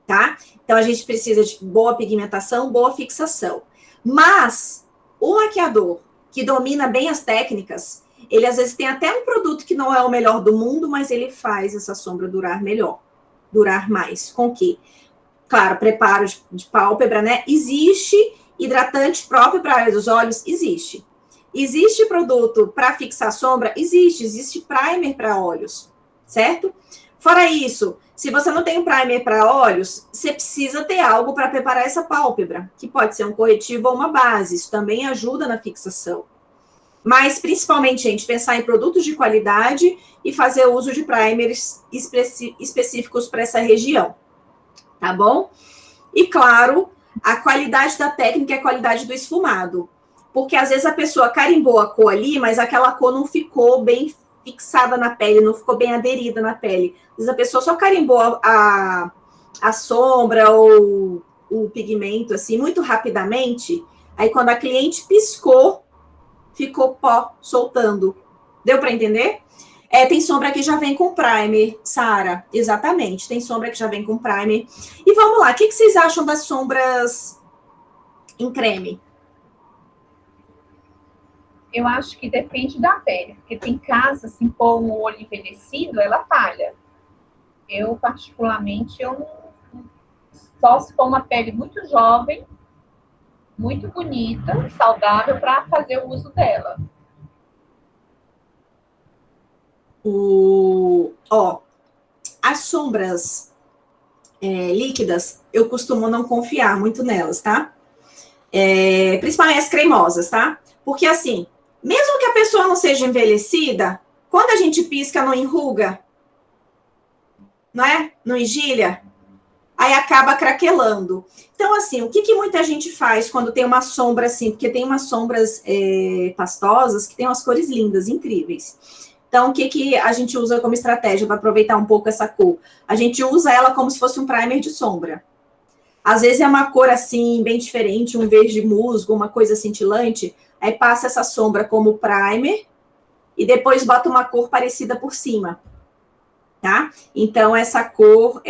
tá? Então, a gente precisa de boa pigmentação, boa fixação. Mas, o maquiador que domina bem as técnicas, ele às vezes tem até um produto que não é o melhor do mundo, mas ele faz essa sombra durar melhor, durar mais. Com o quê? Claro, preparo de pálpebra, né? Existe hidratante próprio para a área dos olhos? Existe. Existe produto para fixar sombra? Existe primer para olhos, certo? Fora isso, se você não tem um primer para olhos, você precisa ter algo para preparar essa pálpebra, que pode ser um corretivo ou uma base. Isso também ajuda na fixação. Mas, principalmente, gente, pensar em produtos de qualidade e fazer uso de primers específicos para essa região. Tá bom? E, claro, a qualidade da técnica é a qualidade do esfumado. Porque, às vezes, a pessoa carimbou a cor ali, mas aquela cor não ficou bem fixada na pele, não ficou bem aderida na pele. Às vezes, a pessoa só carimbou a sombra ou o pigmento, assim, muito rapidamente. Aí, quando a cliente piscou, ficou pó soltando. Deu para entender? Tem sombra que já vem com primer, Sara. Exatamente, tem sombra que já vem com primer. E vamos lá, o que vocês acham das sombras em creme? Eu acho que depende da pele, porque tem casos, assim, com o olho envelhecido, ela falha. Eu, particularmente, só se for uma pele muito jovem, muito bonita, saudável, para fazer o uso dela. As sombras líquidas, eu costumo não confiar muito nelas, tá? Principalmente as cremosas, tá? Porque, assim, mesmo que a pessoa não seja envelhecida, quando a gente pisca, não enruga, não é? Não engilha, aí acaba craquelando. Então, assim, o que muita gente faz quando tem uma sombra assim? Porque tem umas sombras pastosas que tem umas cores lindas, incríveis. Então, o que a gente usa como estratégia para aproveitar um pouco essa cor? A gente usa ela como se fosse um primer de sombra. Às vezes é uma cor assim, bem diferente, um verde musgo, uma coisa cintilante, aí passa essa sombra como primer e depois bota uma cor parecida por cima, tá? Então, essa cor,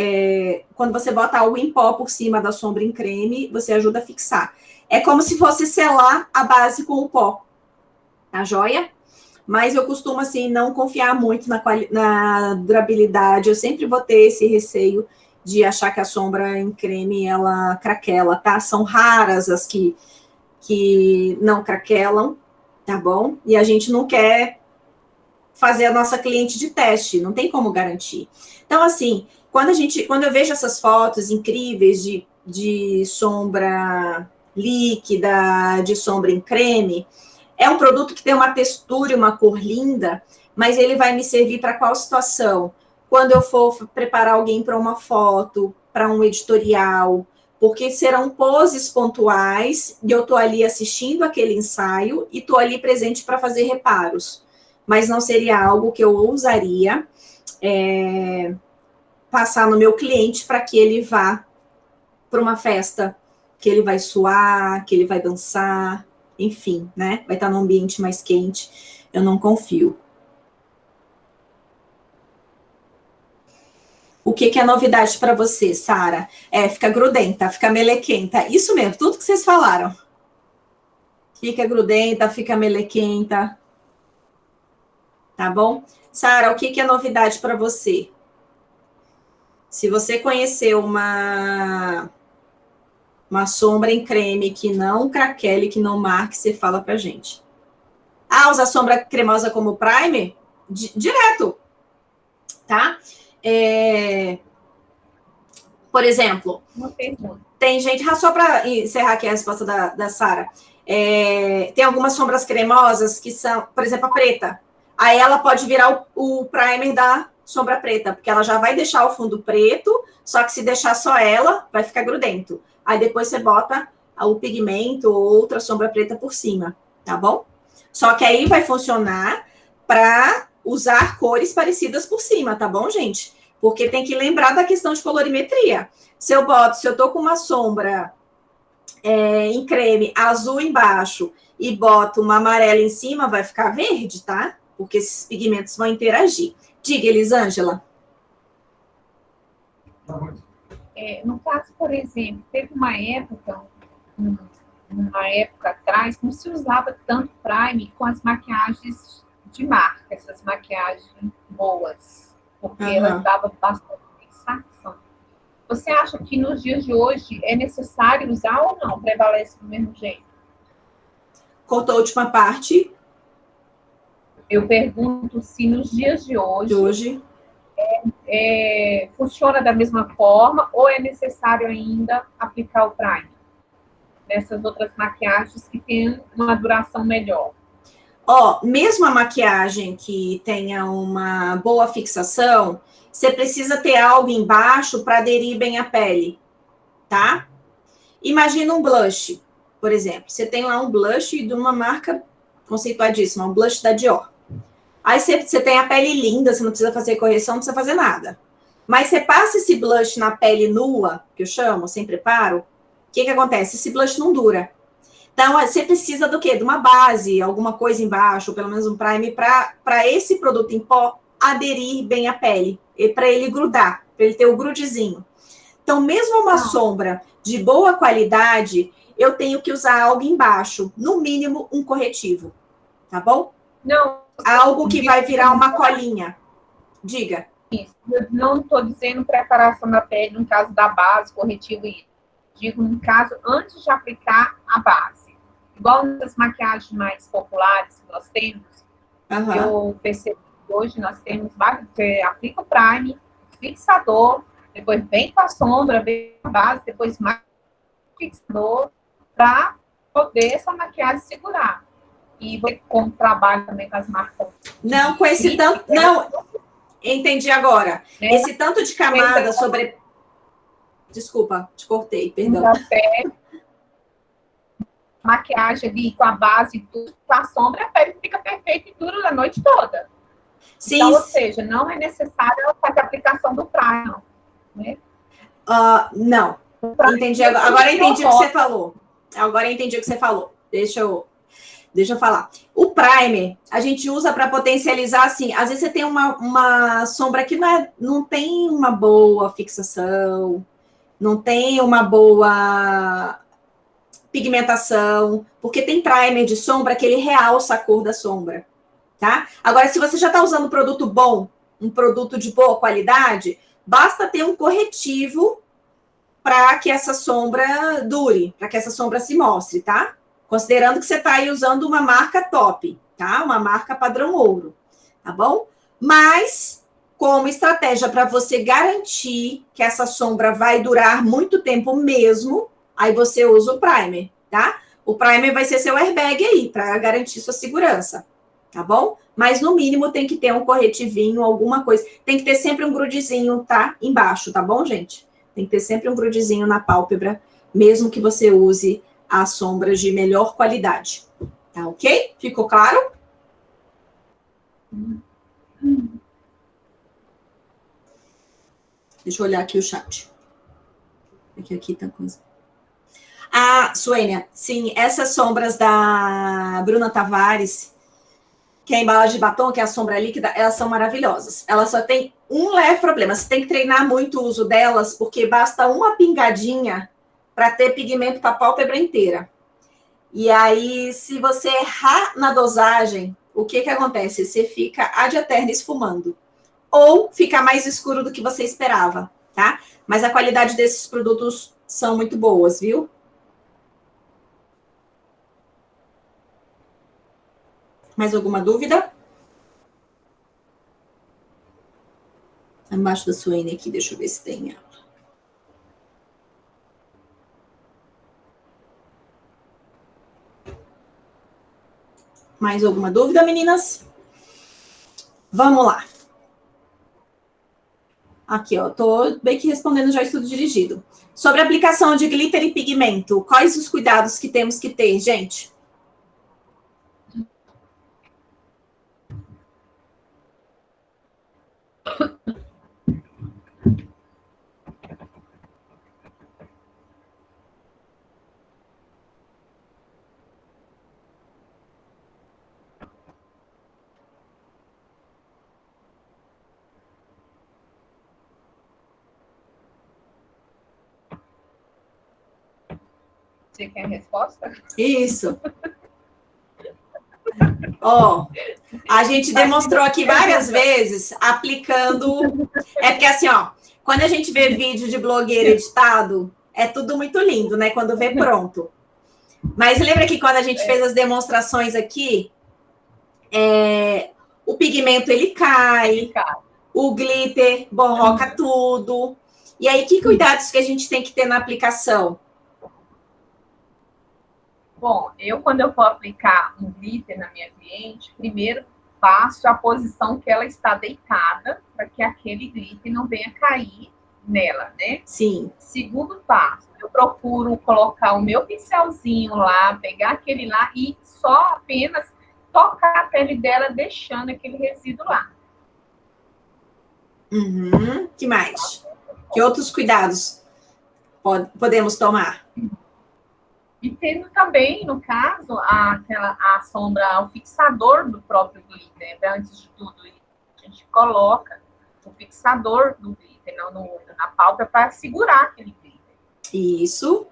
quando você bota algo em pó por cima da sombra em creme, você ajuda a fixar. É como se fosse selar a base com o pó, tá joia? Mas eu costumo, assim, não confiar muito na durabilidade. Eu sempre vou ter esse receio de achar que a sombra em creme, ela craquela, tá? São raras as que não craquelam, tá bom? E a gente não quer fazer a nossa cliente de teste, não tem como garantir. Então, assim, quando eu vejo essas fotos incríveis de sombra líquida, de sombra em creme, é um produto que tem uma textura e uma cor linda, mas ele vai me servir para qual situação? Quando eu for preparar alguém para uma foto, para um editorial, porque serão poses pontuais e eu estou ali assistindo aquele ensaio e estou ali presente para fazer reparos. Mas não seria algo que eu ousaria passar no meu cliente para que ele vá para uma festa, que ele vai suar, que ele vai dançar, enfim, né? Vai estar num ambiente mais quente. Eu não confio. O que é novidade para você, Sara? Fica grudenta, fica melequenta. Isso mesmo, tudo que vocês falaram. Fica grudenta, fica melequenta. Tá bom? Sara, o que é novidade para você? Se você conheceu uma sombra em creme que não craquele, que não marque, você fala pra gente. Ah, usa sombra cremosa como primer? Direto, tá? Por exemplo, tem gente, só para encerrar aqui a resposta da Sara, tem algumas sombras cremosas que são, por exemplo, a preta. Aí ela pode virar o primer da sombra preta, porque ela já vai deixar o fundo preto, só que se deixar só ela, vai ficar grudento. Aí depois você bota o pigmento ou outra sombra preta por cima, tá bom? Só que aí vai funcionar para usar cores parecidas por cima, tá bom, gente? Porque tem que lembrar da questão de colorimetria. Se eu tô com uma sombra em creme azul embaixo e boto uma amarela em cima, vai ficar verde, tá? Porque esses pigmentos vão interagir. Diga, Elisângela. No caso, por exemplo, teve uma época atrás, não se usava tanto primer com as maquiagens de marca, essas maquiagens boas, porque elas davam bastante fixação. Você acha que nos dias de hoje é necessário usar ou não? Prevalece do mesmo jeito? Cortou a última parte. Eu pergunto se nos dias de hoje funciona da mesma forma ou é necessário ainda aplicar o primer nessas outras maquiagens que têm uma duração melhor. Mesmo a maquiagem que tenha uma boa fixação, você precisa ter algo embaixo para aderir bem à pele, tá? Imagina um blush, por exemplo. Você tem lá um blush de uma marca conceituadíssima, um blush da Dior. Aí você tem a pele linda, você não precisa fazer correção, não precisa fazer nada. Mas você passa esse blush na pele nua, que eu chamo, sem preparo, o que acontece? Esse blush não dura. Então, você precisa do quê? De uma base, alguma coisa embaixo, ou pelo menos um primer, para esse produto em pó aderir bem à pele, e para ele grudar, para ele ter o grudezinho. Então, mesmo uma sombra de boa qualidade, eu tenho que usar algo embaixo, no mínimo um corretivo, tá bom? Não. Algo que vai virar uma colinha. Diga. Isso. Eu não estou dizendo preparação da pele, no caso da base, corretivo e digo no caso antes de aplicar a base. Igual nas maquiagens mais populares que nós temos, eu percebi que hoje nós temos vários, você aplica o primer, fixador, depois vem com a sombra, vem com a base, depois mais fixador, para poder essa maquiagem segurar. E como trabalho também com as marcas. Não, com esse tanto. Não, entendi agora. Esse tanto de camada sobre. Desculpa, te cortei, perdão. Maquiagem ali com a base e tudo, com a sombra, a pele fica perfeita e dura a noite toda. Sim. Então, ou seja, não é necessário fazer a aplicação do primer, né? Não. Entendi. Agora entendi o que você falou. Agora entendi o que você falou. Deixa eu falar. O primer, a gente usa para potencializar, assim, às vezes você tem uma sombra que não tem uma boa fixação, não tem uma boa pigmentação, porque tem primer de sombra que ele realça a cor da sombra, tá? Agora, se você já está usando um produto bom, um produto de boa qualidade, basta ter um corretivo para que essa sombra dure, para que essa sombra se mostre, tá? Considerando que você está aí usando uma marca top, tá? Uma marca padrão ouro, tá bom? Mas, como estratégia para você garantir que essa sombra vai durar muito tempo mesmo, aí você usa o primer, tá? O primer vai ser seu airbag aí, para garantir sua segurança, tá bom? Mas, no mínimo, tem que ter um corretivinho, alguma coisa. Tem que ter sempre um grudezinho, tá? Embaixo, tá bom, gente? Tem que ter sempre um grudezinho na pálpebra, mesmo que você use as sombras de melhor qualidade. Tá ok? Ficou claro? Deixa eu olhar aqui o chat. Aqui tá coisa. Ah, Suênia, sim, essas sombras da Bruna Tavares, que é a embalagem de batom, que é a sombra líquida, elas são maravilhosas. Elas só tem um leve problema. Você tem que treinar muito o uso delas, porque basta uma pingadinha para ter pigmento para a pálpebra inteira. E aí, se você errar na dosagem, o que acontece? Você fica ad aeterno esfumando. Ou fica mais escuro do que você esperava, tá? Mas a qualidade desses produtos são muito boas, viu? Mais alguma dúvida? Embaixo da Suene aqui, deixa eu ver se tem ela. Mais alguma dúvida, meninas? Vamos lá. Aqui, ó, tô bem que respondendo já estudo dirigido. Sobre a aplicação de glitter e pigmento, quais os cuidados que temos que ter, gente? Você quer a resposta? Isso. Ó, a gente demonstrou aqui várias vezes aplicando. É porque assim, ó, quando a gente vê vídeo de blogueiro editado, é tudo muito lindo, né? Quando vê pronto. Mas lembra que quando a gente fez as demonstrações aqui, o pigmento ele cai, o glitter borroca tudo. E aí, que cuidados que a gente tem que ter na aplicação? Bom, quando eu for aplicar um glitter na minha cliente, primeiro faço a posição que ela está deitada, para que aquele glitter não venha cair nela, né? Sim. Segundo passo, eu procuro colocar o meu pincelzinho lá, pegar aquele lá e só apenas tocar a pele dela, deixando aquele resíduo lá. Uhum. Que mais? Que outros cuidados podemos tomar? E tendo também, no caso, a sombra, o fixador do próprio glitter. Antes de tudo, a gente coloca o fixador do glitter na pálpebra para segurar aquele glitter. Isso.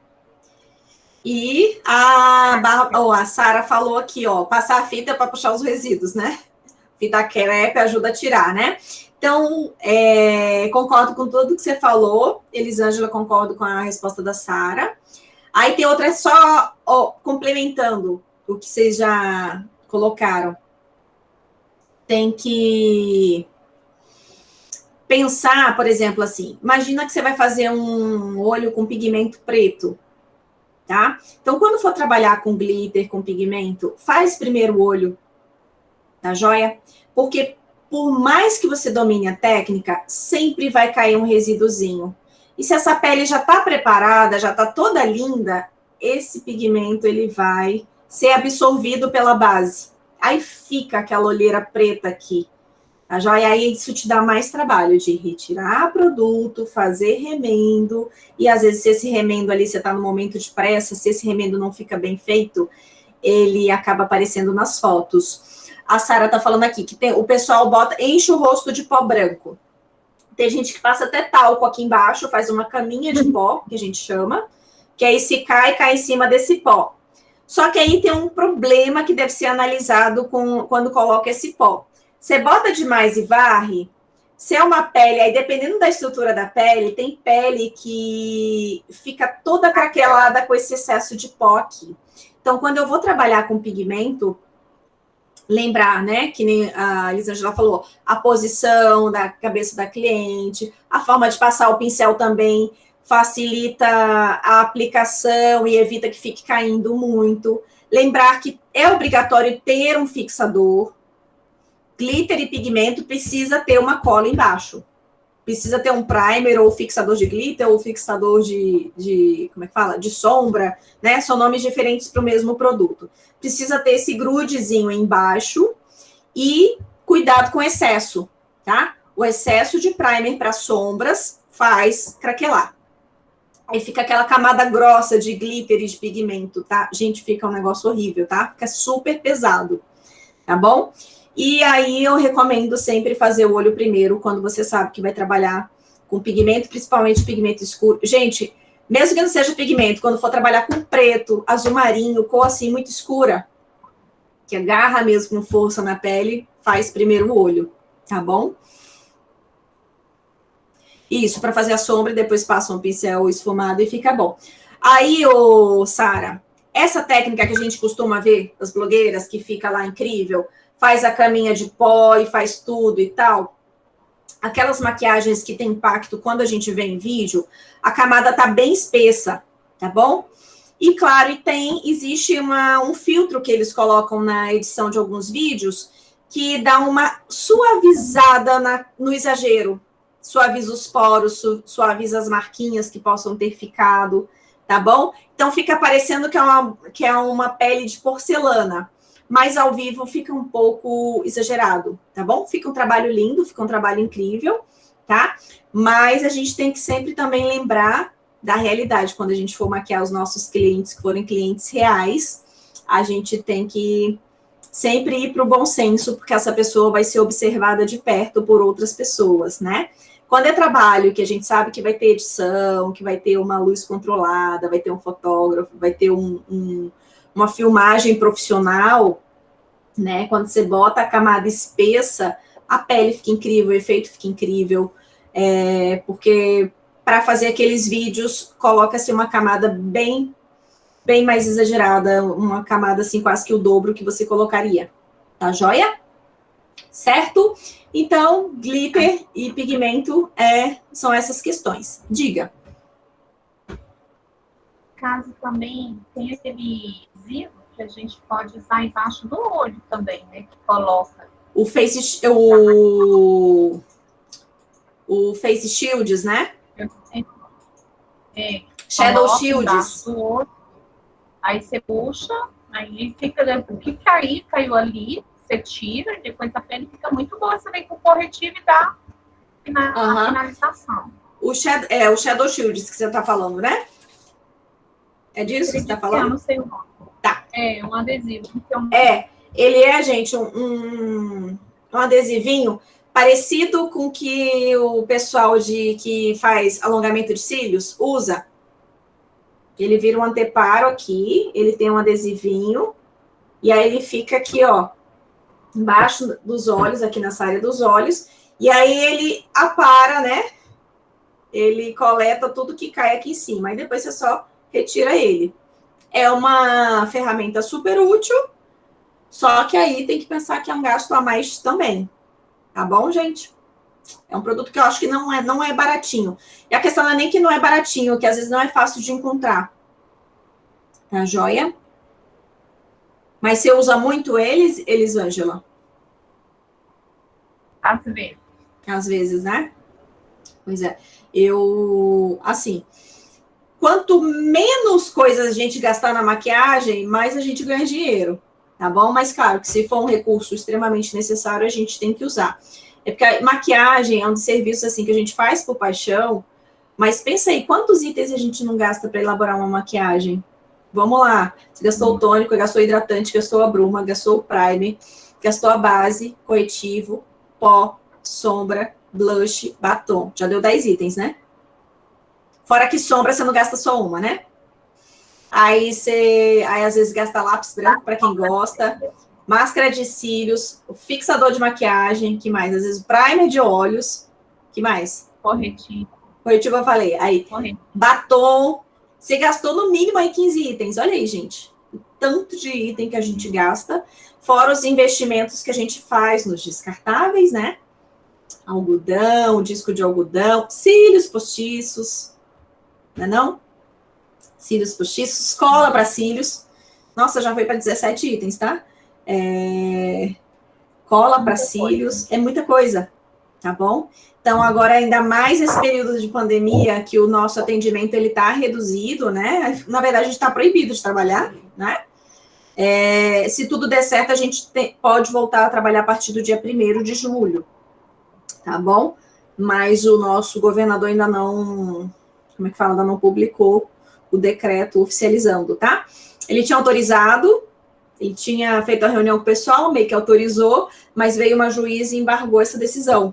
E a Sara falou aqui, ó, passar a fita para puxar os resíduos, né? Fita crepe ajuda a tirar, né? Então, concordo com tudo que você falou. Elisângela, concordo com a resposta da Sara. Aí tem outra só complementando o que vocês já colocaram. Tem que pensar, por exemplo, assim, imagina que você vai fazer um olho com pigmento preto, tá? Então, quando for trabalhar com glitter, com pigmento, faz primeiro o olho, tá joia? Porque por mais que você domine a técnica, sempre vai cair um resíduozinho. E se essa pele já está preparada, já está toda linda, esse pigmento ele vai ser absorvido pela base. Aí fica aquela olheira preta aqui, Tá joia? Aí isso te dá mais trabalho de retirar produto, fazer remendo, e às vezes se esse remendo ali, você tá no momento de pressa, se esse remendo não fica bem feito, ele acaba aparecendo nas fotos. A Sara tá falando aqui que o pessoal enche o rosto de pó branco. Tem gente que passa até talco aqui embaixo, faz uma caminha de pó, que a gente chama, que aí se cai em cima desse pó. Só que aí tem um problema que deve ser analisado quando coloca esse pó. Você bota demais e varre, se é uma pele, aí dependendo da estrutura da pele, tem pele que fica toda craquelada com esse excesso de pó aqui. Então, quando eu vou trabalhar com pigmento, lembrar, né, que nem a Elisângela falou, a posição da cabeça da cliente, a forma de passar o pincel também facilita a aplicação e evita que fique caindo muito. Lembrar que é obrigatório ter um fixador. Glitter e pigmento precisa ter uma cola embaixo. Precisa ter um primer ou fixador de glitter ou fixador como é que fala? De sombra, né? São nomes diferentes para o mesmo produto. Precisa ter esse grudezinho embaixo e cuidado com o excesso, tá? O excesso de primer para sombras faz craquelar. Aí fica aquela camada grossa de glitter e de pigmento, tá? Gente, fica um negócio horrível, tá? Fica super pesado, tá bom? E aí eu recomendo sempre fazer o olho primeiro, quando você sabe que vai trabalhar com pigmento, principalmente pigmento escuro. Gente, mesmo que não seja pigmento, quando for trabalhar com preto, azul marinho, cor assim muito escura, que agarra mesmo com força na pele, faz primeiro o olho, tá bom? Isso, para fazer a sombra e depois passa um pincel esfumado e fica bom. Aí, Sara, essa técnica que a gente costuma ver, as blogueiras, que fica lá incrível, faz a caminha de pó e faz tudo e tal, aquelas maquiagens que tem impacto quando a gente vê em vídeo, a camada tá bem espessa, tá bom? E claro, existe um filtro que eles colocam na edição de alguns vídeos que dá uma suavizada no exagero, suaviza os poros, suaviza as marquinhas que possam ter ficado, tá bom? Então fica parecendo que é uma pele de porcelana, mas ao vivo fica um pouco exagerado, tá bom? Fica um trabalho lindo, fica um trabalho incrível, tá? Mas a gente tem que sempre também lembrar da realidade. Quando a gente for maquiar os nossos clientes, que forem clientes reais, a gente tem que sempre ir para o bom senso, porque essa pessoa vai ser observada de perto por outras pessoas, né? Quando é trabalho que a gente sabe que vai ter edição, que vai ter uma luz controlada, vai ter um fotógrafo, vai ter uma filmagem profissional, né? Quando você bota a camada espessa, a pele fica incrível, o efeito fica incrível, porque para fazer aqueles vídeos, coloca-se uma camada bem mais exagerada, uma camada assim quase que o dobro que você colocaria, tá joia? Certo? Então, glitter e pigmento são essas questões. Diga. Caso também tem aquele adesivo que a gente pode usar embaixo do olho também, né? Que coloca. O Face Shields, né? Shadow Shields. Aí você puxa, aí fica o que caiu ali, você tira, e depois a pele fica muito boa, você vem com o corretivo e dá a finalização. O Shadow Shields que você tá falando, né? É disso que você tá falando? Eu não sei o nome. Tá. É, um adesivo. Ele gente, um adesivinho parecido com que o pessoal que faz alongamento de cílios usa. Ele vira um anteparo aqui, ele tem um adesivinho, e aí ele fica aqui, ó, embaixo dos olhos, aqui nessa área dos olhos, e aí ele apara, né? Ele coleta tudo que cai aqui em cima, e depois você só retira ele. É uma ferramenta super útil, só que aí tem que pensar que é um gasto a mais também. Tá bom, gente? É um produto que eu acho que não é baratinho. E a questão não é nem que não é baratinho, que às vezes não é fácil de encontrar. Tá joia? Mas você usa muito Elisângela? Às vezes. Às vezes, né? Pois é. Assim, quanto menos coisas a gente gastar na maquiagem, mais a gente ganha dinheiro, tá bom? Mas claro que se for um recurso extremamente necessário, a gente tem que usar. É porque a maquiagem é um serviço, assim, que a gente faz por paixão, mas pensa aí, quantos itens a gente não gasta para elaborar uma maquiagem? Vamos lá. Você gastou o tônico, gastou o hidratante, gastou a bruma, gastou o primer, gastou a base, corretivo, pó, sombra, blush, batom. Já deu 10 itens, né? Fora que sombra você não gasta só uma, né? Aí às vezes gasta lápis branco para quem gosta, máscara de cílios, o fixador de maquiagem, que mais? Às vezes o primer de olhos, que mais? Corretivo. Corretivo eu falei. Aí, batom. Você gastou no mínimo aí 15 itens. Olha aí, gente. O tanto de item que a gente gasta. Fora os investimentos que a gente faz nos descartáveis, né? Algodão, disco de algodão, cílios postiços. Não é não? Cílios postiços, cola para cílios. Nossa, já foi para 17 itens, tá? Cola para cílios. É muita coisa, tá bom? Então, agora, ainda mais esse período de pandemia, que o nosso atendimento ele está reduzido, né? Na verdade, a gente está proibido de trabalhar, né? Se tudo der certo, a gente pode voltar a trabalhar a partir do dia 1º de julho, tá bom? Mas o nosso governador ainda não, como é que fala? Ainda não publicou o decreto oficializando, tá? Ele tinha autorizado, ele tinha feito a reunião com o pessoal, meio que autorizou, mas veio uma juíza e embargou essa decisão.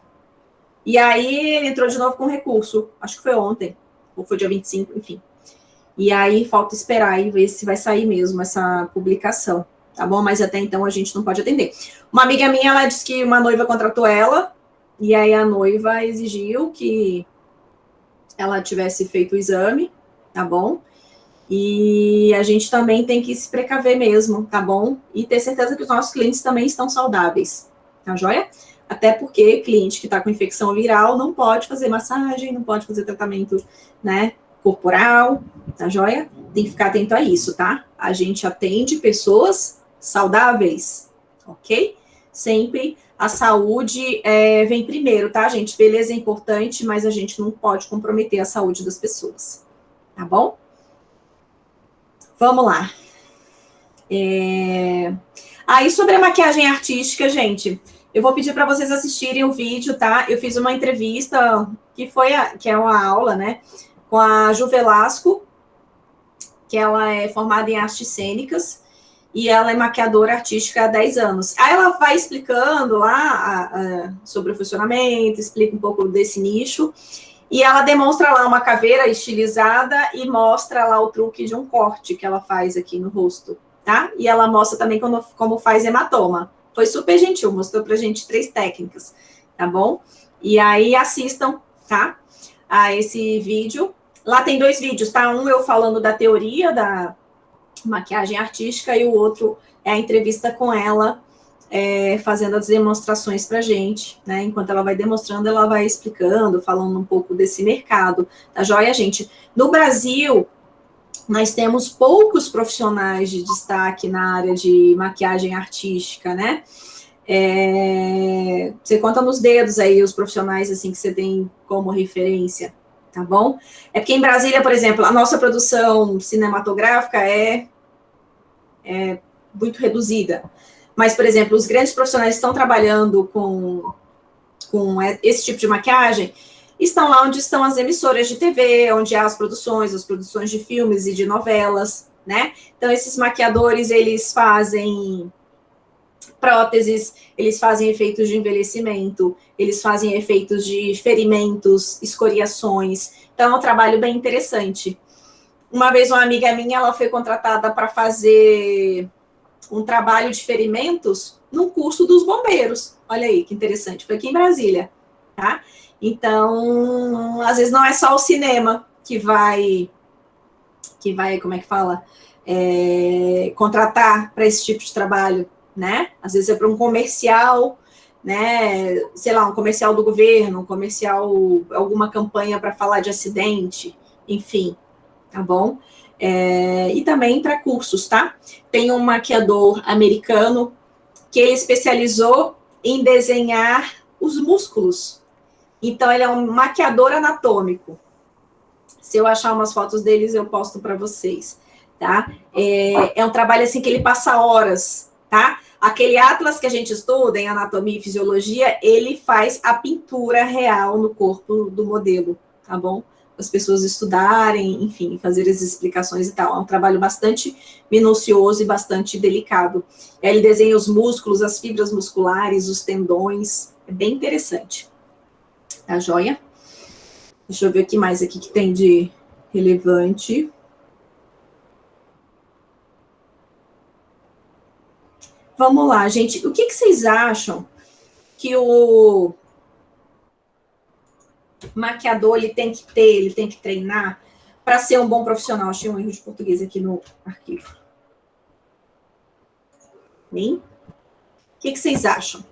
E aí ele entrou de novo com recurso, acho que foi ontem, ou foi dia 25, enfim. E aí falta esperar e ver se vai sair mesmo essa publicação, tá bom? Mas até então a gente não pode atender. Uma amiga minha, ela disse que uma noiva contratou ela, e aí a noiva exigiu que ela tivesse feito o exame, tá bom? E a gente também tem que se precaver mesmo, tá bom? E ter certeza que os nossos clientes também estão saudáveis, tá joia? Até porque cliente que está com infecção viral não pode fazer massagem, não pode fazer tratamento, né, corporal, tá joia? Tem que ficar atento a isso, tá? A gente atende pessoas saudáveis, ok? Sempre a saúde vem primeiro, tá, gente? Beleza é importante, mas a gente não pode comprometer a saúde das pessoas, tá bom? Vamos lá. Aí, sobre a maquiagem artística, gente, eu vou pedir para vocês assistirem o vídeo, tá? Eu fiz uma entrevista, que é uma aula, né, com a Ju Velasco, que ela é formada em artes cênicas, e ela é maquiadora artística há 10 anos. Aí ela vai explicando lá sobre o funcionamento, explica um pouco desse nicho, e ela demonstra lá uma caveira estilizada e mostra lá o truque de um corte que ela faz aqui no rosto, tá? E ela mostra também como faz hematoma. Foi super gentil, mostrou pra gente 3 técnicas, tá bom? E aí assistam, tá? A esse vídeo. Lá tem 2 vídeos, tá? Um eu falando da teoria da maquiagem artística e o outro é a entrevista com ela, fazendo as demonstrações pra gente, né? Enquanto ela vai demonstrando, ela vai explicando, falando um pouco desse mercado, tá joia, gente? No Brasil, nós temos poucos profissionais de destaque na área de maquiagem artística, né? Você conta nos dedos aí os profissionais, assim, que você tem como referência, tá bom? É porque em Brasília, por exemplo, a nossa produção cinematográfica é muito reduzida. Mas, por exemplo, os grandes profissionais que estão trabalhando com esse tipo de maquiagem estão lá onde estão as emissoras de TV, onde há as produções de filmes e de novelas, né? Então, esses maquiadores, eles fazem próteses, eles fazem efeitos de envelhecimento, eles fazem efeitos de ferimentos, escoriações. Então, é um trabalho bem interessante. Uma vez, uma amiga minha, ela foi contratada para fazer um trabalho de ferimentos num curso dos bombeiros. Olha aí, que interessante. Foi aqui em Brasília, tá? Então, às vezes não é só o cinema que vai, como é que fala? Contratar para esse tipo de trabalho, né? Às vezes é para um comercial, né? Sei lá, um comercial do governo, um comercial, alguma campanha para falar de acidente, enfim, tá bom? E também para cursos, tá? Tem um maquiador americano que ele especializou em desenhar os músculos. Então, ele é um maquiador anatômico. Se eu achar umas fotos deles, eu posto para vocês, tá? É um trabalho, assim, que ele passa horas, tá? Aquele atlas que a gente estuda em anatomia e fisiologia, ele faz a pintura real no corpo do modelo, tá bom? As pessoas estudarem, enfim, fazer as explicações e tal. É um trabalho bastante minucioso e bastante delicado. Ele desenha os músculos, as fibras musculares, os tendões. É bem interessante. Tá joia? Deixa eu ver o que mais aqui que tem de relevante. Vamos lá, gente. O que vocês acham que o maquiador ele tem que ter, ele tem que treinar para ser um bom profissional? Achei um erro de português aqui no arquivo. Hein? O que vocês acham?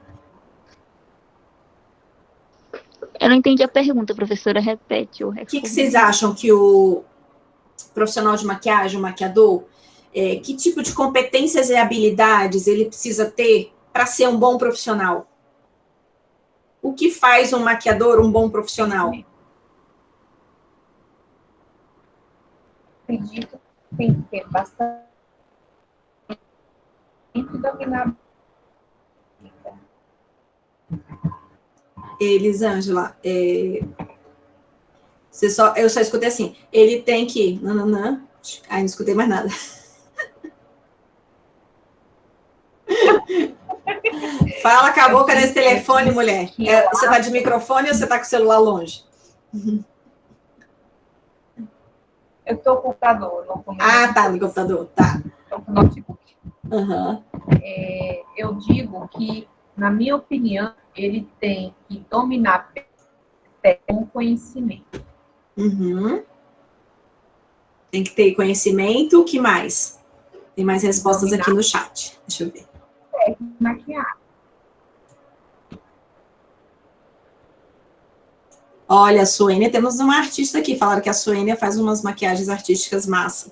Eu não entendi a pergunta, professora. Repete. O que vocês acham que o profissional de maquiagem, o maquiador, que tipo de competências e habilidades ele precisa ter para ser um bom profissional? O que faz um maquiador um bom profissional? Acredito que tem que ter bastante dominar. Elisângela, eu só escutei assim, ele tem que... Nananã. Ai, não escutei mais nada. Fala com a boca nesse telefone, mulher. Você tá de microfone ou você tá com o celular longe? Eu tô com o computador. Tá, no computador, tá. Tô com o notebook. Uhum. Eu digo que, na minha opinião, ele tem que dominar com conhecimento. Uhum. Tem que ter conhecimento. O que mais? Tem mais respostas aqui no chat. Deixa eu ver. Maquiar. Olha, a Suênia, temos uma artista aqui. Falaram que a Suênia faz umas maquiagens artísticas massa.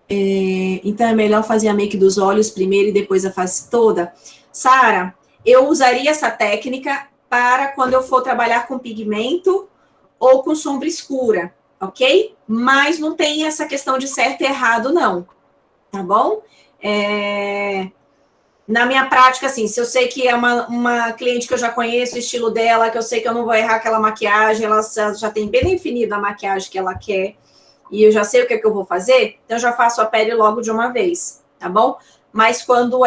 Então é melhor fazer a make dos olhos primeiro e depois a face toda. Sara, eu usaria essa técnica para quando eu for trabalhar com pigmento ou com sombra escura, ok? Mas não tem essa questão de certo e errado, não. Tá bom? Na minha prática, assim, se eu sei que é uma cliente que eu já conheço, o estilo dela, que eu sei que eu não vou errar aquela maquiagem, ela já tem bem definida a maquiagem que ela quer, e eu já sei o que é que eu vou fazer, então eu já faço a pele logo de uma vez, tá bom? Mas quando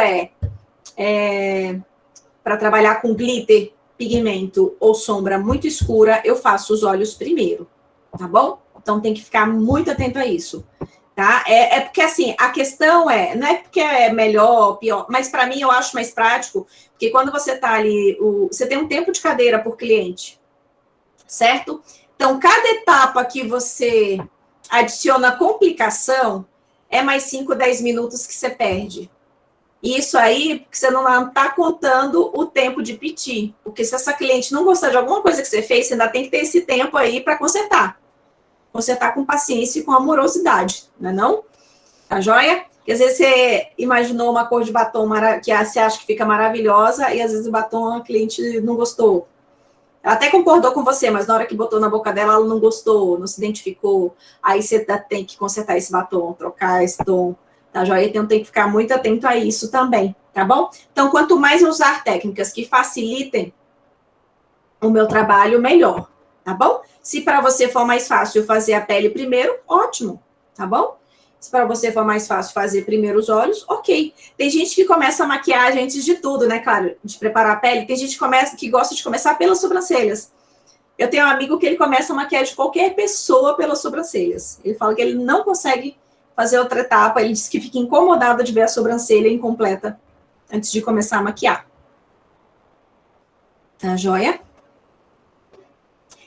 para trabalhar com glitter, pigmento ou sombra muito escura, eu faço os olhos primeiro, tá bom? Então tem que ficar muito atento a isso. Tá? Porque, assim, a questão não é porque é melhor, pior, mas para mim eu acho mais prático, porque quando você tá ali, você tem um tempo de cadeira por cliente, certo? Então, cada etapa que você adiciona complicação, é mais 5, 10 minutos que você perde. Isso aí, porque você não está contando o tempo de piti, porque se essa cliente não gostar de alguma coisa que você fez, você ainda tem que ter esse tempo aí para consertar. Consertar com paciência e com amorosidade, não é não? Tá joia? Porque às vezes você imaginou uma cor de batom que você acha que fica maravilhosa e às vezes o batom a cliente não gostou. Ela até concordou com você, mas na hora que botou na boca dela, ela não gostou, não se identificou. Aí você tem que consertar esse batom, trocar esse tom, tá joia? Então tem que ficar muito atento a isso também, tá bom? Então, quanto mais eu usar técnicas que facilitem o meu trabalho, melhor, tá bom? Se para você for mais fácil fazer a pele primeiro, ótimo, tá bom? Se para você for mais fácil fazer primeiro os olhos, ok. Tem gente que começa a maquiagem antes de tudo, né, claro, de preparar a pele. Tem gente que gosta de começar pelas sobrancelhas. Eu tenho um amigo que ele começa a maquiagem de qualquer pessoa pelas sobrancelhas. Ele fala que ele não consegue fazer outra etapa, ele diz que fica incomodado de ver a sobrancelha incompleta antes de começar a maquiar. Tá joia?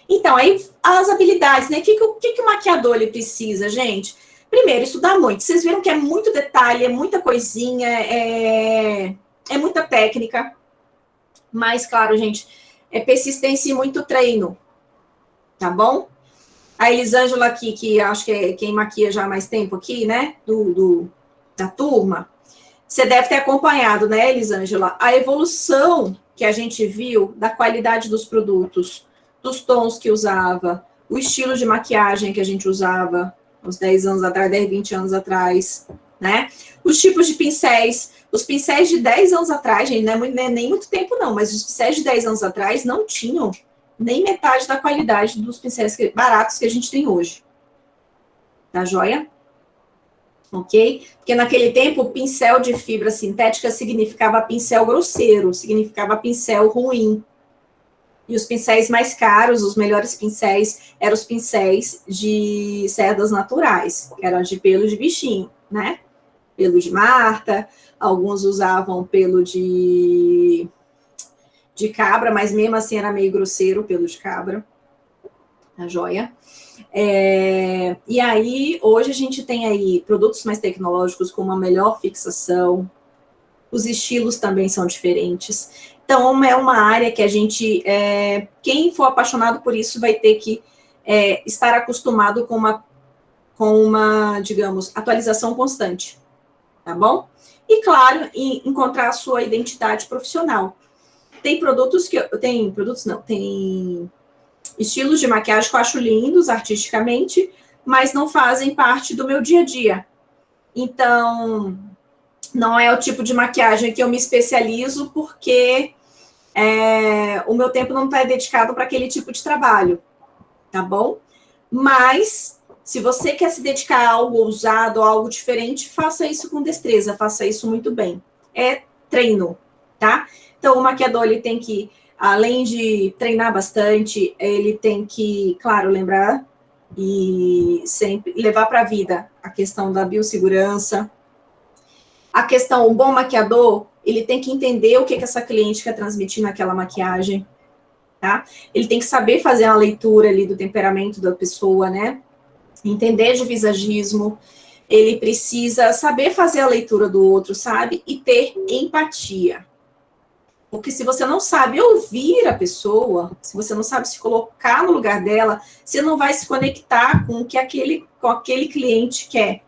Então, aí as habilidades, né? O que o maquiador ele precisa, gente? Primeiro, estudar muito. Vocês viram que é muito detalhe, é muita coisinha, é muita técnica. Mas, claro, gente, é persistência e muito treino. Tá bom? A Elisângela aqui, que acho que é quem maquia já há mais tempo aqui, né? Da turma. Você deve ter acompanhado, né, Elisângela? A evolução que a gente viu da qualidade dos produtos, dos tons que usava, o estilo de maquiagem que a gente usava uns 10 anos atrás, 10, 20 anos atrás, né? Os tipos de pincéis, os pincéis de 10 anos atrás, gente, não é nem muito tempo não, mas os pincéis de 10 anos atrás não tinham nem metade da qualidade dos pincéis baratos que a gente tem hoje. Tá joia? Ok? Porque naquele tempo, o pincel de fibra sintética significava pincel grosseiro, significava pincel ruim. E os pincéis mais caros, os melhores pincéis, eram os pincéis de cerdas naturais, que eram de pelo de bichinho, né? Pelo de Marta, alguns usavam pelo de cabra, mas mesmo assim era meio grosseiro o pelo de cabra. A joia. E aí, hoje a gente tem aí produtos mais tecnológicos com uma melhor fixação, os estilos também são diferentes. Então, é uma área que a gente, quem for apaixonado por isso vai ter que estar acostumado com uma, digamos, atualização constante, tá bom? E, claro, encontrar a sua identidade profissional. Tem estilos de maquiagem que eu acho lindos artisticamente, mas não fazem parte do meu dia a dia. Então, não é o tipo de maquiagem que eu me especializo porque o meu tempo não está dedicado para aquele tipo de trabalho, tá bom? Mas, se você quer se dedicar a algo ousado, a algo diferente, faça isso com destreza, faça isso muito bem. É treino, tá? Então, o maquiador, ele tem que, além de treinar bastante, ele tem que, claro, lembrar e sempre levar para a vida a questão da biossegurança. A questão, o bom maquiador, ele tem que entender o que essa cliente quer transmitir naquela maquiagem, tá? Ele tem que saber fazer a leitura ali do temperamento da pessoa, né? Entender de visagismo. Ele precisa saber fazer a leitura do outro, sabe? E ter empatia. Porque se você não sabe ouvir a pessoa, se você não sabe se colocar no lugar dela, você não vai se conectar com o que aquele cliente quer,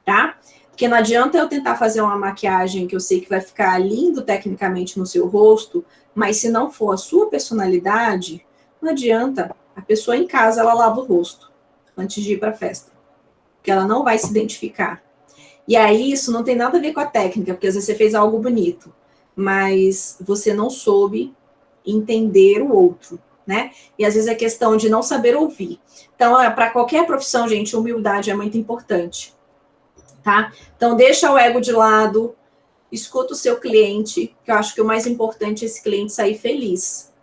tá? Porque não adianta eu tentar fazer uma maquiagem que eu sei que vai ficar lindo tecnicamente no seu rosto, mas se não for a sua personalidade, não adianta. A pessoa em casa, ela lava o rosto antes de ir para a festa, porque ela não vai se identificar. E aí, isso não tem nada a ver com a técnica, porque às vezes você fez algo bonito, mas você não soube entender o outro, né? E às vezes é questão de não saber ouvir. Então, para qualquer profissão, gente, humildade é muito importante, tá? Então, deixa o ego de lado, escuta o seu cliente, que eu acho que o mais importante é esse cliente sair feliz,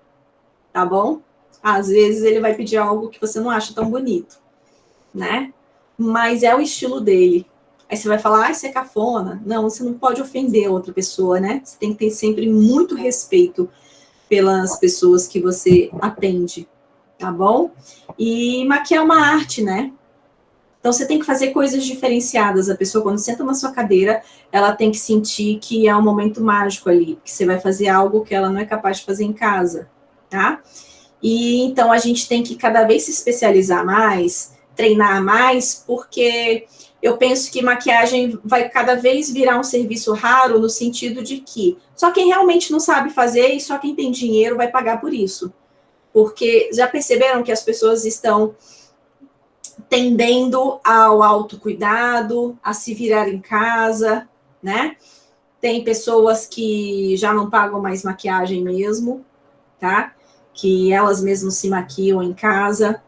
tá bom? Às vezes ele vai pedir algo que você não acha tão bonito, né? Mas é o estilo dele. Aí você vai falar, isso é cafona. Não, você não pode ofender outra pessoa, né? Você tem que ter sempre muito respeito pelas pessoas que você atende, tá bom? E maquiar é uma arte, né? Então, você tem que fazer coisas diferenciadas. A pessoa, quando senta na sua cadeira, ela tem que sentir que é um momento mágico ali, que você vai fazer algo que ela não é capaz de fazer em casa, tá? E, então, a gente tem que cada vez se especializar mais, treinar mais, porque eu penso que maquiagem vai cada vez virar um serviço raro, no sentido de que só quem realmente não sabe fazer e só quem tem dinheiro vai pagar por isso. Porque já perceberam que as pessoas estão tendendo ao autocuidado, a se virar em casa, né? Tem pessoas que já não pagam mais maquiagem mesmo, tá? Que elas mesmas se maquiam em casa,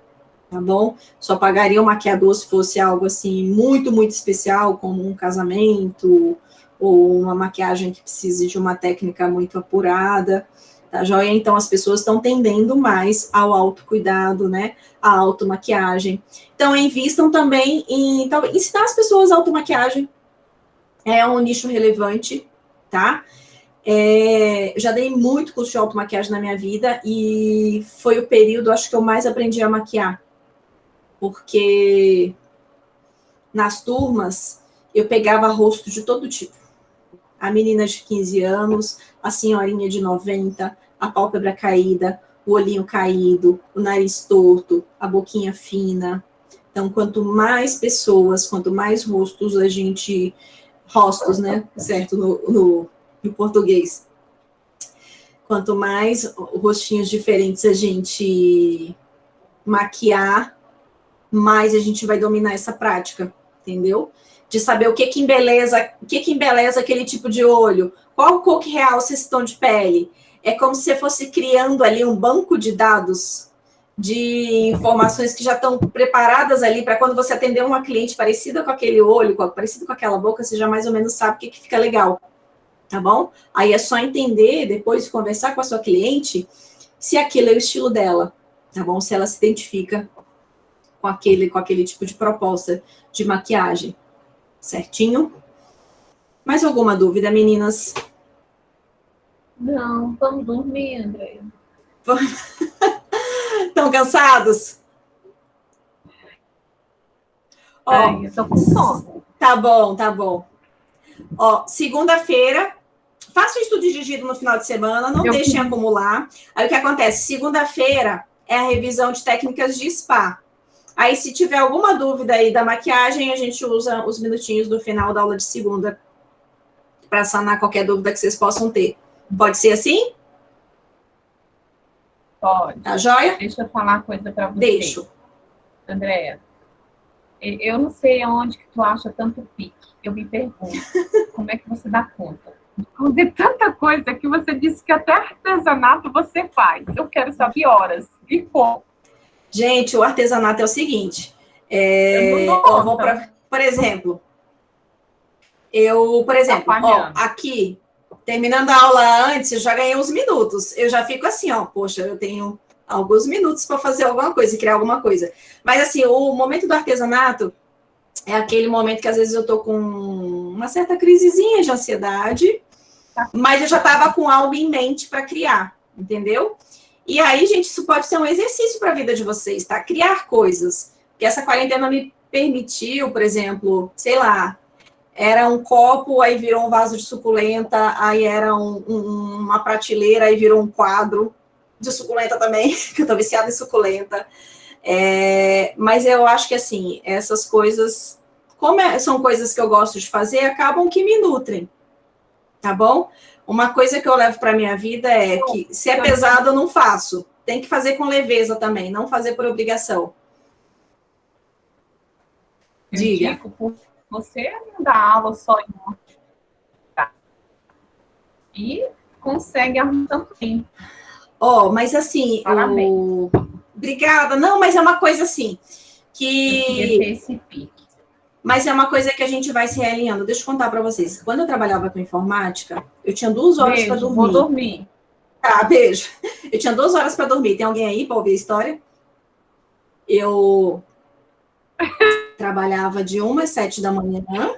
tá bom? Só pagariam maquiador se fosse algo assim muito, muito especial, como um casamento, ou uma maquiagem que precise de uma técnica muito apurada, tá joia? Então, as pessoas estão tendendo mais ao autocuidado, né? A automaquiagem. Então, invistam também em ensinar as pessoas a automaquiagem. É um nicho relevante, tá? Eu já dei muito curso de automaquiagem na minha vida e foi o período, acho que eu mais aprendi a maquiar. Porque nas turmas eu pegava rosto de todo tipo. A menina de 15 anos, a senhorinha de 90, a pálpebra caída, o olhinho caído, o nariz torto, a boquinha fina. Então, quanto mais pessoas, quanto mais rostos a gente... Rostos, né? Certo? No português. Quanto mais rostinhos diferentes a gente maquiar, mais a gente vai dominar essa prática, entendeu? de saber o que embeleza aquele tipo de olho, qual cor que realça esse tom de pele. É como se você fosse criando ali um banco de dados de informações que já estão preparadas ali para quando você atender uma cliente parecida com aquele olho, parecida com aquela boca, você já mais ou menos sabe o que fica legal, tá bom? Aí é só entender, depois de conversar com a sua cliente, se aquilo é o estilo dela, tá bom? Se ela se identifica com aquele tipo de proposta de maquiagem, certinho? Mais alguma dúvida, meninas? Não, vamos dormir, Andréia. Estão cansados? Ai, eu tô com sono. Tá bom, tá bom. Ó, segunda-feira, faça um estudo dirigido no final de semana, não deixem acumular. Aí o que acontece? Segunda-feira é a revisão de técnicas de spa. Aí, se tiver alguma dúvida aí da maquiagem, a gente usa os minutinhos do final da aula de segunda para sanar qualquer dúvida que vocês possam ter. Pode ser assim? Pode. Tá joia? Deixa eu falar uma coisa para você. Deixo. Andréia, eu não sei aonde que tu acha tanto pique. Eu me pergunto, como é que você dá conta? De tanta coisa que você disse que até artesanato você faz. Eu quero saber horas. E como? Gente, o artesanato é o seguinte. Por exemplo, aqui, terminando a aula antes, eu já ganhei uns minutos. Eu já fico assim, ó, poxa, eu tenho alguns minutos para fazer alguma coisa, criar alguma coisa. Mas, assim, o momento do artesanato é aquele momento que, às vezes, eu tô com uma certa crisezinha de ansiedade, mas eu já estava com algo em mente para criar, entendeu? E aí, gente, isso pode ser um exercício para a vida de vocês, tá? Criar coisas. Porque essa quarentena me permitiu, por exemplo, sei lá, era um copo, aí virou um vaso de suculenta, aí era uma prateleira, aí virou um quadro de suculenta também, que eu tô viciada em suculenta. Mas eu acho que, assim, essas coisas, são coisas que eu gosto de fazer, acabam que me nutrem, tá bom? Uma coisa que eu levo para minha vida é que, se é pesado, eu não faço. Tem que fazer com leveza também, não fazer por obrigação. Diga. Você não dá aula só em uma. E consegue arrumar tanto tempo. Mas assim, obrigada. Não, mas é uma coisa assim, mas é uma coisa que a gente vai se realinhando. Deixa eu contar para vocês. Quando eu trabalhava com informática, eu tinha 2 horas para dormir. Vou dormir. Tá, beijo. Eu tinha 2 horas para dormir. Tem alguém aí para ouvir a história? Eu trabalhava de 1 às 7 da manhã.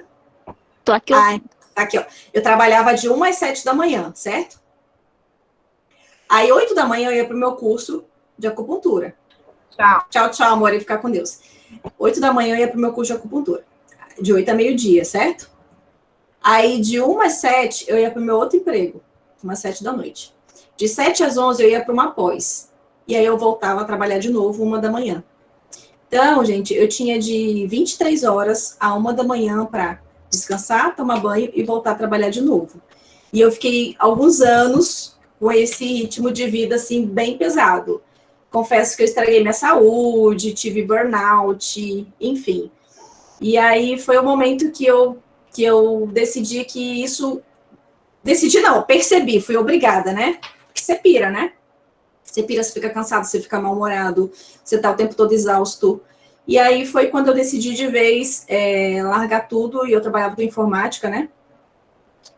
Tô aqui. Aqui, ó. Eu trabalhava de 1 às 7 da manhã, certo? Aí, 8 da manhã, eu ia para o meu curso de acupuntura. Tchau. Tchau, tchau, amor. E ficar com Deus. 8 da manhã, eu ia para o meu curso de acupuntura. De 8 a meio-dia, certo? Aí, de 1 às 7, eu ia para o meu outro emprego. Umas 7 da noite. De 7 às 11, eu ia para uma pós. E aí, eu voltava a trabalhar de novo, 1 da manhã. Então, gente, eu tinha de 23 horas a 1 da manhã para descansar, tomar banho e voltar a trabalhar de novo. E eu fiquei alguns anos com esse ritmo de vida, assim, bem pesado. Confesso que eu estraguei minha saúde, tive burnout, enfim. E aí foi o momento que eu decidi que isso... Decidi não, percebi, fui obrigada, né? Porque você pira, né? Você pira, você fica cansado, você fica mal-humorado, você tá o tempo todo exausto. E aí foi quando eu decidi de vez largar tudo, e eu trabalhava com informática, né?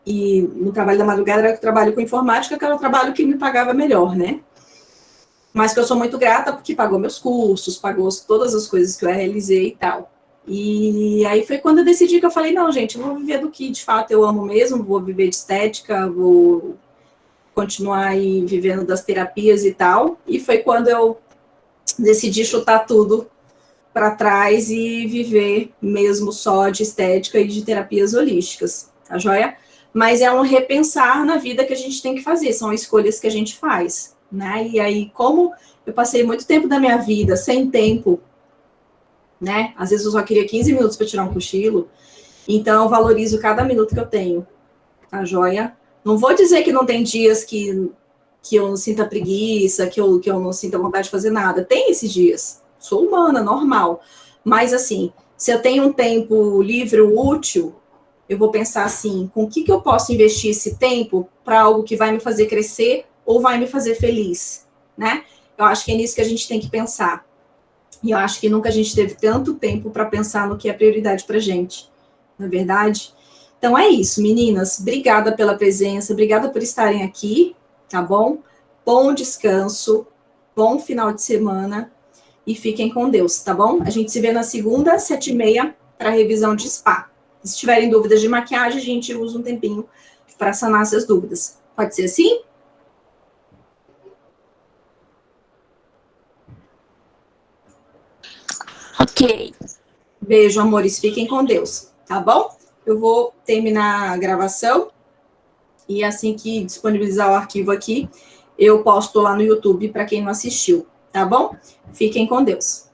E no trabalho da madrugada era que eu trabalho com informática, que era o trabalho que me pagava melhor, né? Mas que eu sou muito grata porque pagou meus cursos, pagou todas as coisas que eu realizei e tal. E aí foi quando eu decidi que eu falei, não, gente, eu vou viver do que de fato eu amo mesmo, vou viver de estética, vou continuar aí vivendo das terapias e tal. E foi quando eu decidi chutar tudo para trás e viver mesmo só de estética e de terapias holísticas, tá joia? Mas é um repensar na vida que a gente tem que fazer, são escolhas que a gente faz, né? E aí, como eu passei muito tempo da minha vida sem tempo, né? Às vezes eu só queria 15 minutos para tirar um cochilo, então eu valorizo cada minuto que eu tenho, tá joia? Não vou dizer que não tem dias que eu não sinta preguiça, que eu não sinta vontade de fazer nada. Tem esses dias. Sou humana, normal. Mas, assim, Se eu tenho um tempo livre ou útil, eu vou pensar assim, com o que eu posso investir esse tempo para algo que vai me fazer crescer ou vai me fazer feliz, né? Eu acho que é nisso que a gente tem que pensar. E eu acho que nunca a gente teve tanto tempo para pensar no que é prioridade para a gente, não é verdade? Então é isso, meninas. Obrigada pela presença, obrigada por estarem aqui, tá bom? Bom descanso, bom final de semana e fiquem com Deus, tá bom? A gente se vê na segunda, 7h30, para revisão de spa. Se tiverem dúvidas de maquiagem, a gente usa um tempinho para sanar essas dúvidas. Pode ser assim? Ok. Beijo, amores. Fiquem com Deus, tá bom? Eu vou terminar a gravação e assim que disponibilizar o arquivo aqui, eu posto lá no YouTube para quem não assistiu, tá bom? Fiquem com Deus.